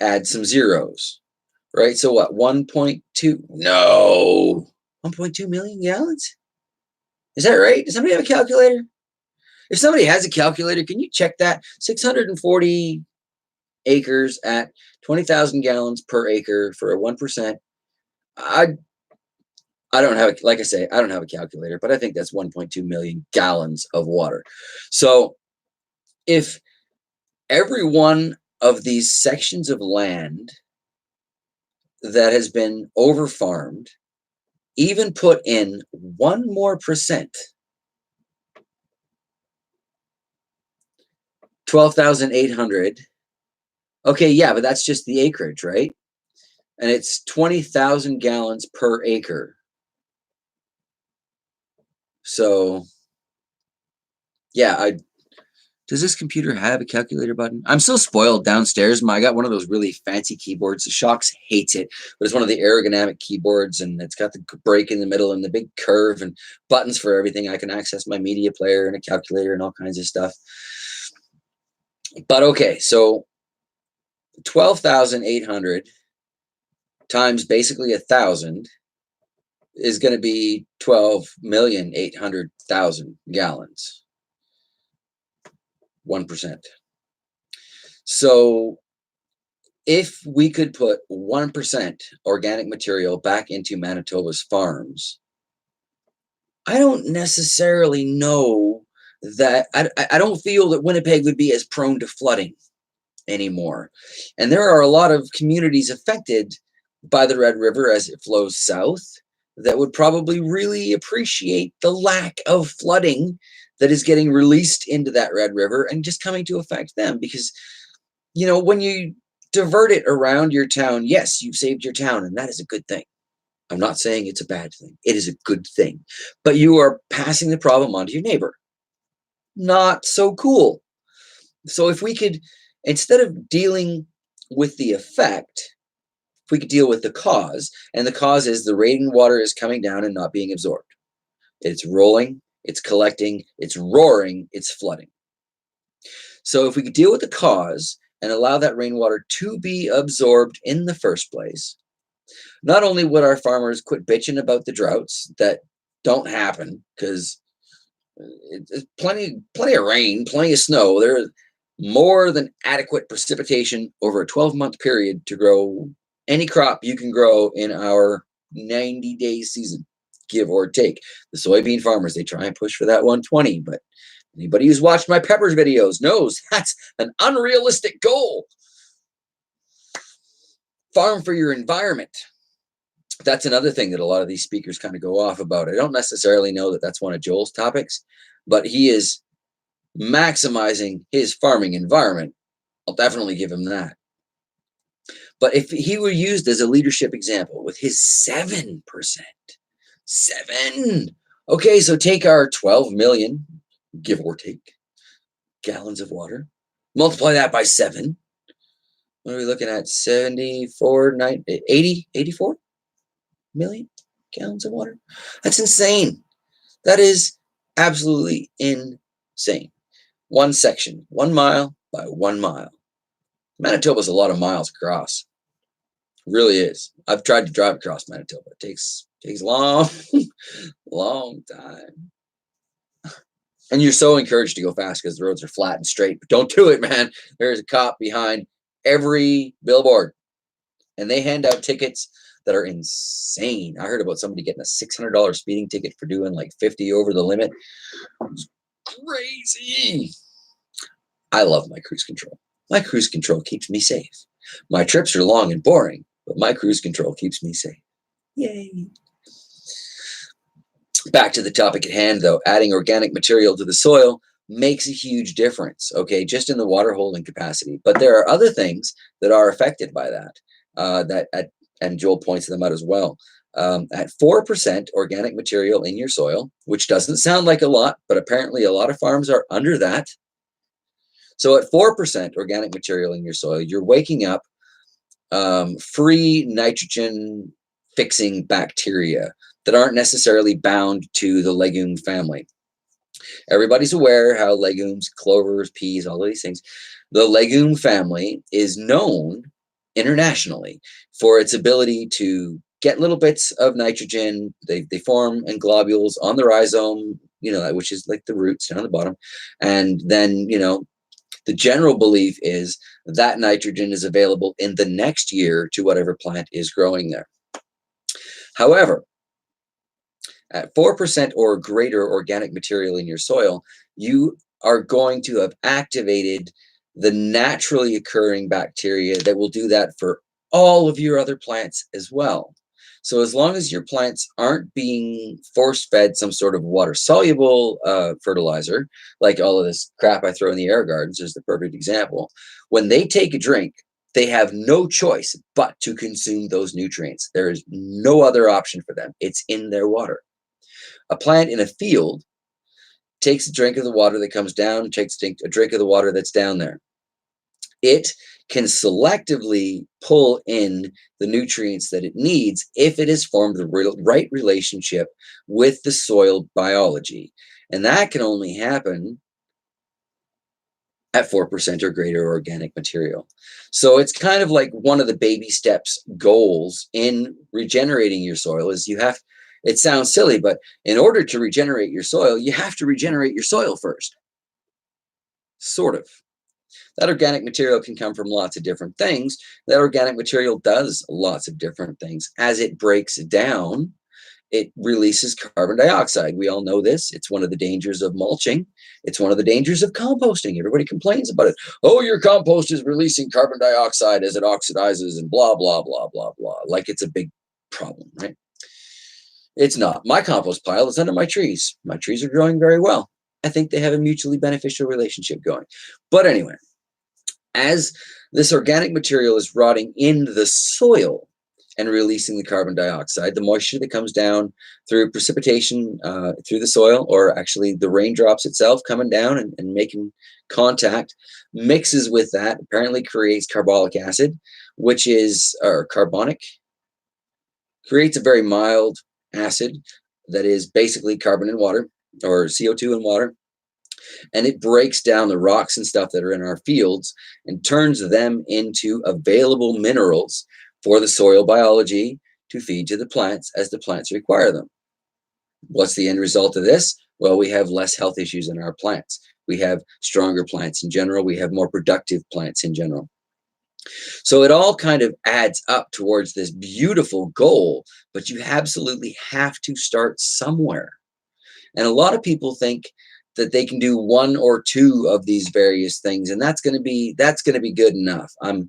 Add some zeros, right? So what, 1.2? No, 1.2 million gallons? Is that right? Does somebody have a calculator? If somebody has a calculator, can you check that? 640 acres at 20,000 gallons per acre for a 1%. I don't have, like I say, I don't have a calculator, but I think that's 1.2 million gallons of water. So if every one of these sections of land that has been over farmed even put in 1 more percent, 12,800. Okay, yeah, but that's just the acreage, right? And it's 20,000 gallons per acre. So, yeah, does this computer have a calculator button? I'm so spoiled downstairs. I got one of those really fancy keyboards. The Shocks hates it, but it's one of the ergonomic keyboards, and it's got the break in the middle and the big curve and buttons for everything. I can access my media player and a calculator and all kinds of stuff. But okay, so 12,800 times basically 1,000 is going to be 12,800,000 gallons. 1%. So if we could put 1% organic material back into Manitoba's farms, I don't necessarily know that, I don't feel that Winnipeg would be as prone to flooding anymore. And there are a lot of communities affected by the Red River as it flows south that would probably really appreciate the lack of flooding that is getting released into that Red River and just coming to affect them. Because, when you divert it around your town, yes, you've saved your town, and that is a good thing. I'm not saying it's a bad thing. It is a good thing. But you are passing the problem on to your neighbor. Not so cool. So if we could, instead of dealing with the effect, if we could deal with the cause, and the cause is the rainwater is coming down and not being absorbed. It's rolling, it's collecting, it's roaring, it's flooding. So if we could deal with the cause and allow that rainwater to be absorbed in the first place, not only would our farmers quit bitching about the droughts that don't happen, because it's plenty of rain, plenty of snow. There's more than adequate precipitation over a 12-month period to grow any crop you can grow in our 90-day season, give or take. The soybean farmers, they try and push for that 120, but anybody who's watched my peppers videos knows that's an unrealistic goal. Farm for your environment. That's another thing that a lot of these speakers kind of go off about. I don't necessarily know that that's one of Joel's topics, but he is maximizing his farming environment. I'll definitely give him that. But if he were used as a leadership example with his 7%, 7. Okay, so take our 12 million, give or take, gallons of water, multiply that by 7. What are we looking at? 74, 90, 80, 84 million gallons of water? That's insane. That is absolutely insane. One section, 1 mile by 1 mile. Manitoba's a lot of miles across. It really is. I've tried to drive across Manitoba. It takes a long, long time. And you're so encouraged to go fast because the roads are flat and straight. But don't do it, man. There's a cop behind every billboard. And they hand out tickets that are insane. I heard about somebody getting a $600 speeding ticket for doing like 50 over the limit. It's crazy. I love my cruise control. My cruise control keeps me safe. My trips are long and boring, but my cruise control keeps me safe. Yay. Back to the topic at hand, though, adding organic material to the soil makes a huge difference, okay, just in the water holding capacity. But there are other things that are affected by that, and Joel points them out as well. At 4% organic material in your soil, which doesn't sound like a lot, but apparently a lot of farms are under that. So at 4% organic material in your soil, you're waking up free nitrogen fixing bacteria that aren't necessarily bound to the legume family. Everybody's aware how legumes, clovers, peas, all of these things, the legume family is known internationally for its ability to get little bits of nitrogen. They form in globules on the rhizome, which is like the roots down the bottom. And then, the general belief is that nitrogen is available in the next year to whatever plant is growing there. However, at 4% or greater organic material in your soil, you are going to have activated the naturally occurring bacteria that will do that for all of your other plants as well. So as long as your plants aren't being force-fed some sort of water-soluble fertilizer, like all of this crap I throw in the air gardens is the perfect example, when they take a drink, they have no choice but to consume those nutrients. There is no other option for them. It's in their water. A plant in a field takes a drink of the water that comes down, takes a drink of the water that's down there. It can selectively pull in the nutrients that it needs if it has formed the right relationship with the soil biology. And that can only happen at 4% or greater organic material. So it's kind of like one of the baby steps goals in regenerating your soil is it sounds silly, but in order to regenerate your soil, you have to regenerate your soil first. Sort of. That organic material can come from lots of different things. That organic material does lots of different things. As it breaks down, it releases carbon dioxide. We all know this. It's one of the dangers of mulching. It's one of the dangers of composting. Everybody complains about it. Oh, your compost is releasing carbon dioxide as it oxidizes and blah, blah, blah, blah, blah. Like it's a big problem, right? It's not. My compost pile is under my trees. My trees are growing very well. I think they have a mutually beneficial relationship going. But anyway, as this organic material is rotting in the soil and releasing the carbon dioxide, the moisture that comes down through precipitation through the soil, or actually the raindrops itself coming down and making contact, mixes with that, apparently creates carbolic acid, which is, or carbonic, creates a very mild acid that is basically carbon and water, or CO2 and water. And it breaks down the rocks and stuff that are in our fields and turns them into available minerals for the soil biology to feed to the plants as the plants require them. What's the end result of this? Well, we have less health issues in our plants. We have stronger plants in general. We have more productive plants in general. So it all kind of adds up towards this beautiful goal, but you absolutely have to start somewhere. And a lot of people think that they can do one or two of these various things, and that's going to be good enough. I'm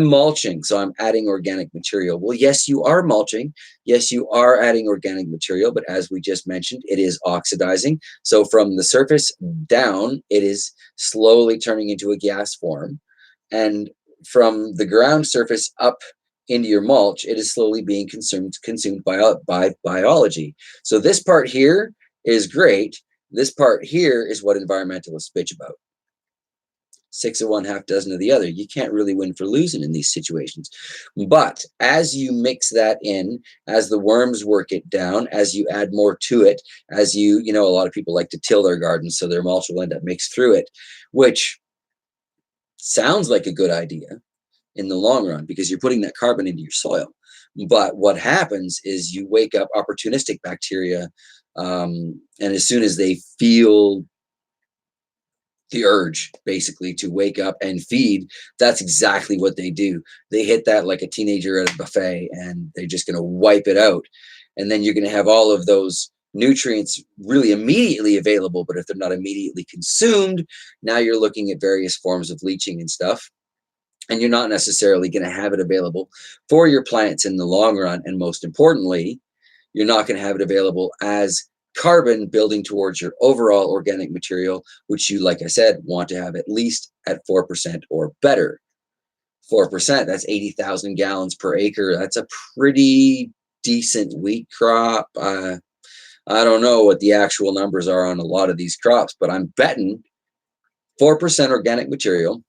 mulching, so I'm adding organic material. Well, yes, you are mulching. Yes, you are adding organic material, but as we just mentioned, it is oxidizing. So from the surface down, it is slowly turning into a gas form, and from the ground surface up into your mulch, it is slowly being consumed by biology. So this part here is great. This part here is what environmentalists bitch about. Six of one, half dozen of the other. You can't really win for losing in these situations. But as you mix that in, as the worms work it down, as you add more to it, as you know, a lot of people like to till their gardens, so their mulch will end up mixed through it, which sounds like a good idea in the long run because you're putting that carbon into your soil. But what happens is you wake up opportunistic bacteria, and as soon as they feel the urge basically to wake up and feed, that's exactly what they do. They hit that like a teenager at a buffet, and they're just going to wipe it out. And then you're going to have all of those nutrients really immediately available. But if they're not immediately consumed, now you're looking at various forms of leaching and stuff. And you're not necessarily going to have it available for your plants in the long run. And most importantly, you're not going to have it available as carbon building towards your overall organic material, which you, like I said, want to have at least at 4% or better. 4%, that's 80,000 gallons per acre. That's a pretty decent wheat crop. I don't know what the actual numbers are on a lot of these crops, but I'm betting 4% organic material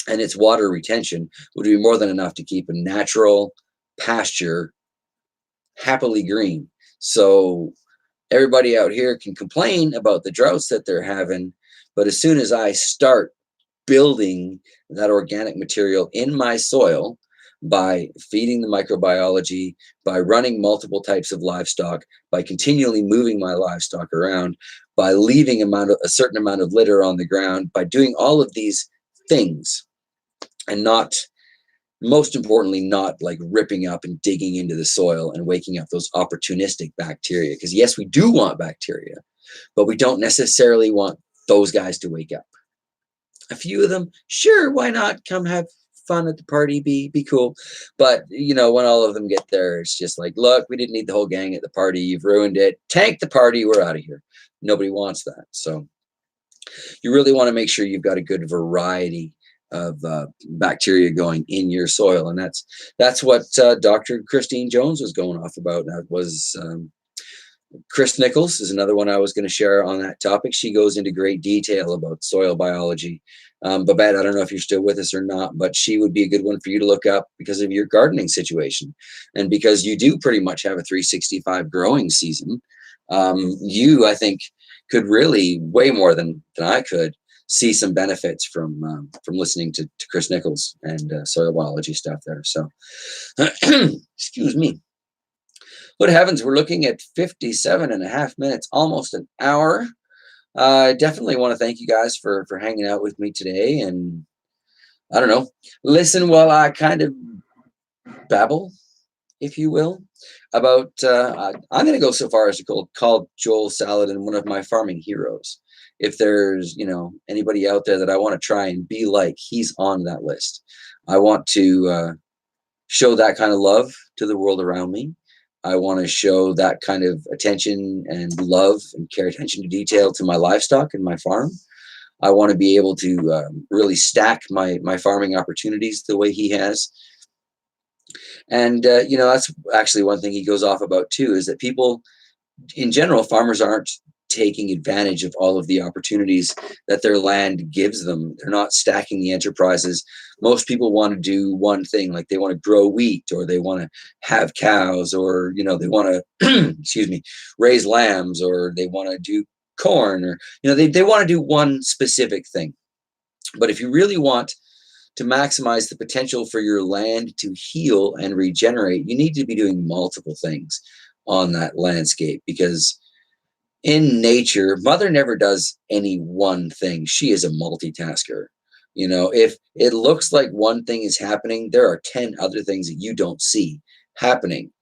and its water retention would be more than enough to keep a natural pasture happily green. So everybody out here can complain about the droughts that they're having, but as soon as I start building that organic material in my soil by feeding the microbiology, by running multiple types of livestock, by continually moving my livestock around, by leaving a certain amount of litter on the ground, by doing all of these things, and not, most importantly, not like ripping up and digging into the soil and waking up those opportunistic bacteria. Because yes, we do want bacteria, but we don't necessarily want those guys to wake up. A few of them, sure, why not? Come have fun at the party, be cool. But when all of them get there, it's just like, look, we didn't need the whole gang at the party. You've ruined it. Tank the party. We're out of here. Nobody wants that. So you really want to make sure you've got a good variety of bacteria going in your soil, and that's what Dr. Christine Jones was going off about. That was Chris Nichols is another one I was going to share on that topic. She goes into great detail about soil biology. Babette, I don't know if you're still with us or not, but she would be a good one for you to look up because of your gardening situation, and because you do pretty much have a 365 growing season. You, I think, could really, way more than I could, see some benefits from listening to Chris Nichols and soil biology stuff there. So, excuse me. Good heavens, we're looking at 57 and a half minutes, almost an hour. I definitely want to thank you guys for hanging out with me today, and I don't know, listen while I kind of babble, if you will, about I'm going to go so far as to call Joel Salatin one of my farming heroes. If there's anybody out there that I want to try and be like, he's on that list. I want to show that kind of love to the world around me. I want to show that kind of attention and love and care, attention to detail to my livestock and my farm. I want to be able to really stack my farming opportunities the way he has. And that's actually one thing he goes off about too, is that people in general, farmers aren't taking advantage of all of the opportunities that their land gives them. They're not stacking the enterprises. Most people want to do one thing, like they want to grow wheat, or they want to have cows, or they want to excuse me, raise lambs, or they want to do corn, or they want to do one specific thing. But if you really want to maximize the potential for your land to heal and regenerate, you need to be doing multiple things on that landscape, because in nature, Mother never does any one thing. She is a multitasker. If it looks like one thing is happening, there are 10 other things that you don't see happening.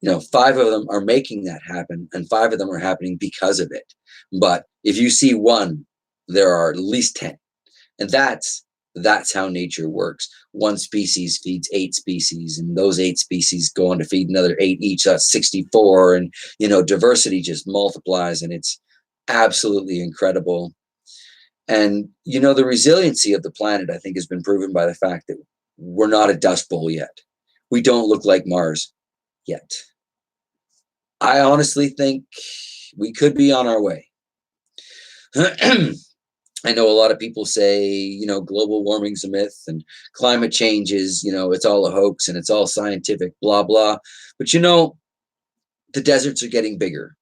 5 of them are making that happen, and 5 of them are happening because of it. But if you see one, there are at least 10. And that's how nature works. One species feeds 8 species, and those 8 species go on to feed another 8 each. That's 64. And diversity just multiplies, and it's absolutely incredible. And the resiliency of the planet, I think, has been proven by the fact that we're not a dust bowl yet. We don't look like Mars yet. I honestly think we could be on our way. I know a lot of people say, global warming's a myth and climate change is, it's all a hoax and it's all scientific, blah, blah. But, the deserts are getting bigger.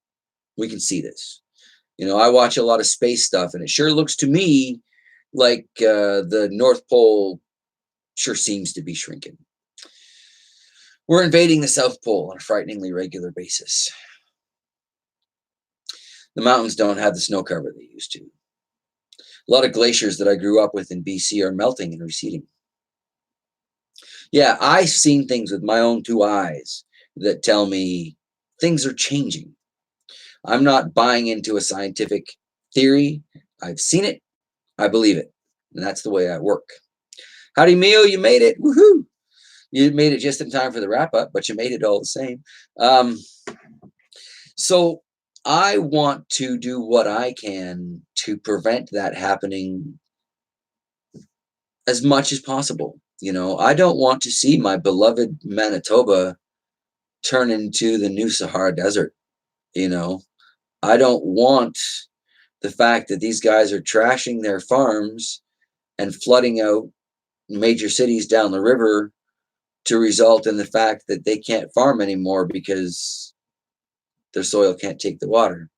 We can see this. I watch a lot of space stuff, and it sure looks to me like the North Pole sure seems to be shrinking. We're invading the South Pole on a frighteningly regular basis. The mountains don't have the snow cover they used to. A lot of glaciers that I grew up with in BC are melting and receding. Yeah, I've seen things with my own 2 eyes that tell me things are changing. I'm not buying into a scientific theory. I've seen it. I believe it. And that's the way I work. Howdy, Mio, you made it. Woohoo! You made it just in time for the wrap up, but you made it all the same. So I want to do what I can to prevent that happening as much as possible. I don't want to see my beloved Manitoba turn into the new Sahara Desert. I don't want the fact that these guys are trashing their farms and flooding out major cities down the river to result in the fact that they can't farm anymore because their soil can't take the water.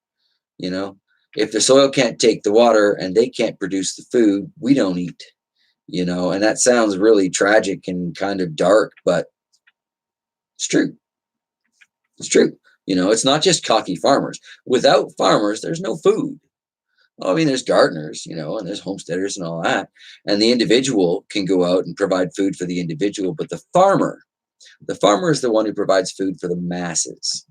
If the soil can't take the water and they can't produce the food, we don't eat, and that sounds really tragic and kind of dark, but it's true. It's true. It's not just cocky farmers. Without farmers, there's no food. I mean, there's gardeners, and there's homesteaders and all that. And the individual can go out and provide food for the individual, but the farmer is the one who provides food for the masses.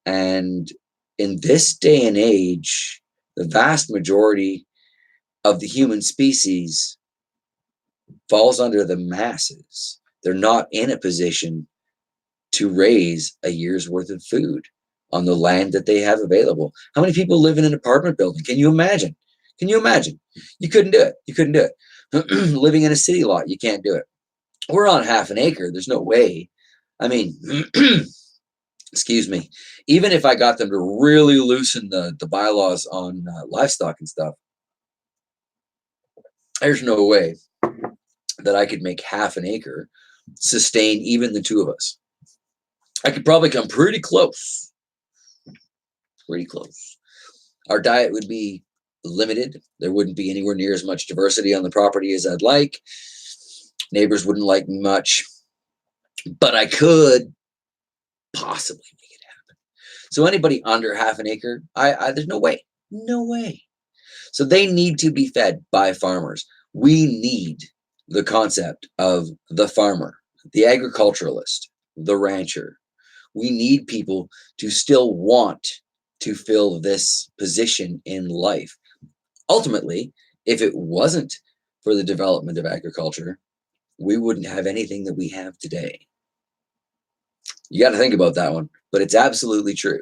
And in this day and age, the vast majority of the human species falls under the masses. They're not in a position to raise a year's worth of food on the land that they have available. How many people live in an apartment building? Can you imagine? You couldn't do it. Living in a city lot, you can't do it. We're on half an acre. There's no way. I mean, excuse me. Even if I got them to really loosen the bylaws on livestock and stuff, there's no way that I could make half an acre sustain even the 2 of us. I could probably come pretty close. Our diet would be limited. There wouldn't be anywhere near as much diversity on the property as I'd like. Neighbors wouldn't like me much, but I could possibly make it happen. So anybody under half an acre, there's no way. So they need to be fed by farmers. We need the concept of the farmer, the agriculturalist, the rancher. We need people to still want to fill this position in life. Ultimately, if it wasn't for the development of agriculture, we wouldn't have anything that we have today. You got to think about that one, but it's absolutely true.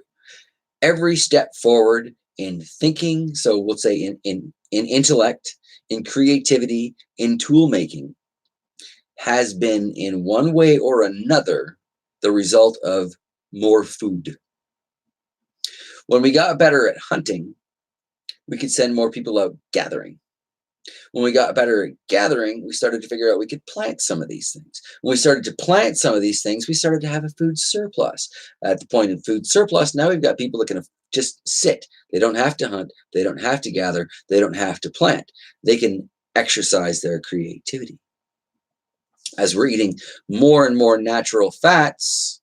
Every step forward in thinking, so we'll say in intellect, in creativity, in tool making, has been in one way or another the result of more food. When we got better at hunting, we could send more people out gathering. When we got better at gathering, we started to figure out we could plant some of these things. When we started to plant some of these things, we started to have a food surplus. At the point of food surplus, now we've got people that can just sit. They don't have to hunt. They don't have to gather. They don't have to plant. They can exercise their creativity. As we're eating more and more natural fats,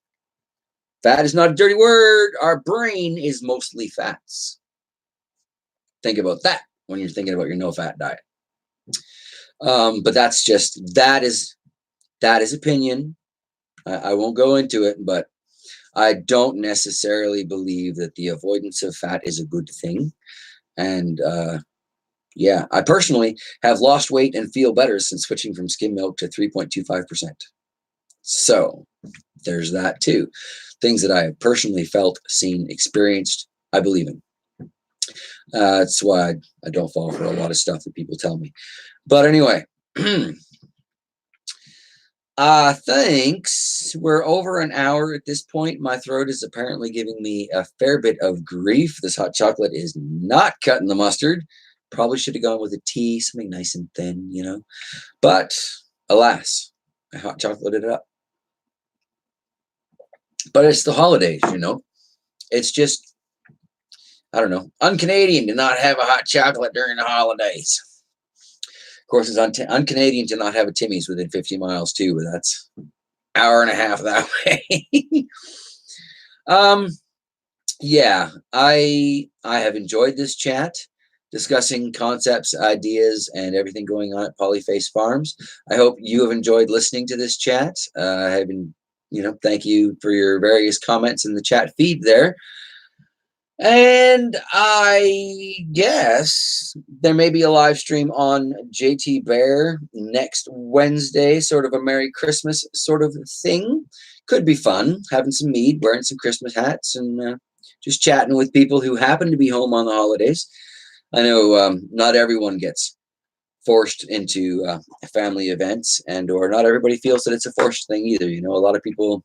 fat is not a dirty word. Our brain is mostly fats. Think about that when you're thinking about your no-fat diet. But that is opinion. I won't go into it, but I don't necessarily believe that the avoidance of fat is a good thing. And yeah, I personally have lost weight and feel better since switching from skim milk to 3.25%. So there's that too. Things that I have personally felt, seen, experienced, I believe in. That's why I don't fall for a lot of stuff that people tell me. But anyway, thanks. We're over an hour at this point. My throat is apparently giving me a fair bit of grief. This hot chocolate is not cutting the mustard. Probably should have gone with a tea, something nice and thin, you know. But alas, I hot chocolated it up. But it's the holidays, you know. It's just, I don't know, un-Canadian to not have a hot chocolate during the holidays. Of course, it's un-Canadian to not have a Timmy's within 50 miles too, but that's an hour and a half that way. Yeah, I have enjoyed this chat, discussing concepts, ideas, and everything going on at Polyface Farms. I hope you have enjoyed listening to this chat. I've been, thank you for your various comments in the chat feed there. And I guess there may be a live stream on JT Bear next Wednesday, sort of a Merry Christmas sort of thing. Could be fun, having some mead, wearing some Christmas hats, and just chatting with people who happen to be home on the holidays. I know not everyone gets forced into family events, or not everybody feels that it's a forced thing either. You know, a lot of people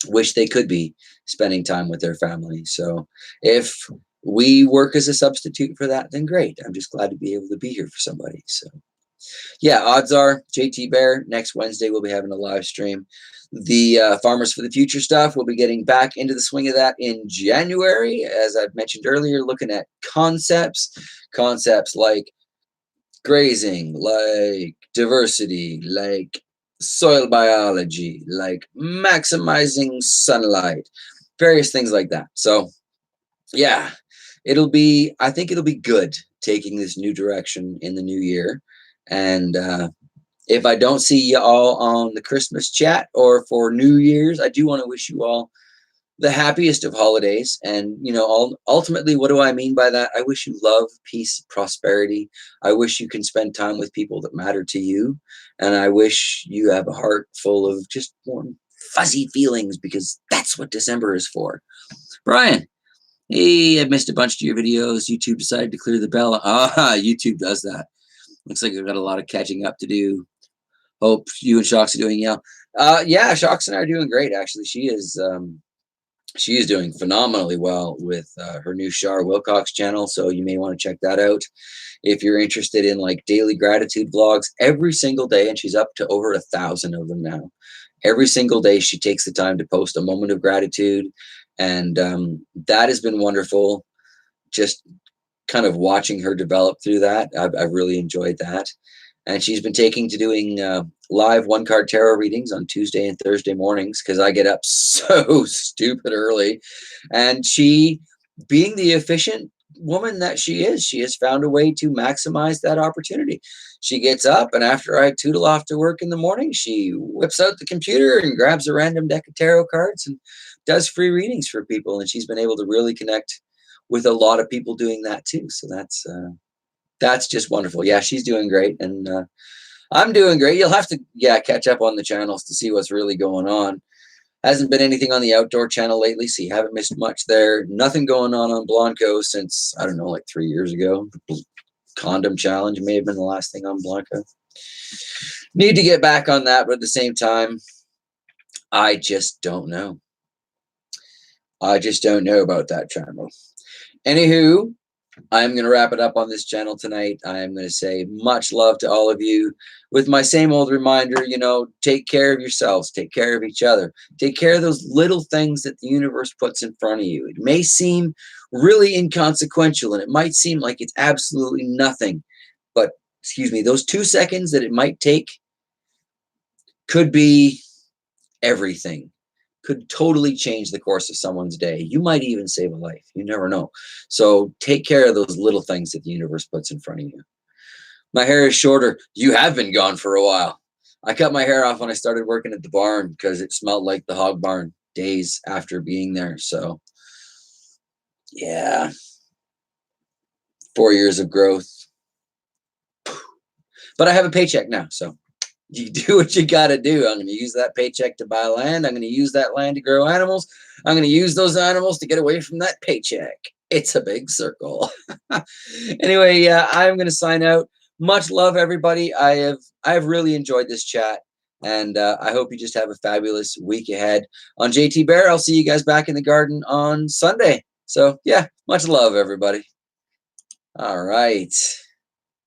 wish they could be spending time with their family. So if we work as a substitute for that, then great. I'm just glad to be able to be here for somebody. So yeah, odds are JT Bear next Wednesday we'll be having a live stream. The Farmers for the Future stuff, we'll be getting back into the swing of that in January. As I've mentioned earlier, looking at concepts like grazing, like diversity, like soil biology, like maximizing sunlight, various things like that. So yeah, I think it'll be good taking this new direction in the new year. And if I don't see you all on the Christmas chat or for New Year's, I do want to wish you all the happiest of holidays. And, ultimately, what do I mean by that? I wish you love, peace, prosperity. I wish you can spend time with people that matter to you. And I wish you have a heart full of just warm, fuzzy feelings, because that's what December is for. Brian, hey, I've missed a bunch of your videos. YouTube decided to clear the bell. YouTube does that. Looks like I've got a lot of catching up to do. Hope you and Shox are doing well. Yeah, Shox and I are doing great, actually. She is doing phenomenally well with her new Shar Wilcox channel, so you may want to check that out if you're interested in like daily gratitude vlogs every single day. And she's up to over 1,000 of them now. Every single day she takes the time to post a moment of gratitude, and that has been wonderful. Just kind of watching her develop through that, I've really enjoyed that. And she's been taking to doing live one-card tarot readings on Tuesday and Thursday mornings, because I get up so stupid early. And she, being the efficient woman that she has found a way to maximize that opportunity. She gets up, and after I tootle off to work in the morning, she whips out the computer and grabs a random deck of tarot cards and does free readings for people. And she's been able to really connect with a lot of people doing that too. So that's just wonderful. Yeah, she's doing great, and I'm doing great. You'll have to, catch up on the channels to see what's really going on. Hasn't been anything on the outdoor channel lately, so you haven't missed much there. Nothing going on Blanco since, I don't know, like 3 years ago. Condom challenge may have been the last thing on Blanco. Need to get back on that, but at the same time, I just don't know. I just don't know about that channel. Anywho, I'm going to wrap it up on this channel tonight. I'm going to say much love to all of you with my same old reminder, take care of yourselves, take care of each other, take care of those little things that the universe puts in front of you. It may seem really inconsequential, and it might seem like it's absolutely nothing, but those 2 seconds that it might take could be everything. Could totally change the course of someone's day. You might even save a life. You never know. So take care of those little things that the universe puts in front of you. My hair is shorter. You have been gone for a while. I cut my hair off when I started working at the barn because it smelled like the hog barn. days after being there. So yeah, 4 years of growth. But I have a paycheck now, so you do what you got to do. I'm going to use that paycheck to buy land. I'm going to use that land to grow animals. I'm going to use those animals to get away from that paycheck. It's a big circle. Anyway, yeah, I'm going to sign out. Much love, everybody. I have really enjoyed this chat, and I hope you just have a fabulous week ahead. On JT Bear, I'll see you guys back in the garden on Sunday. So yeah, much love, everybody. All right.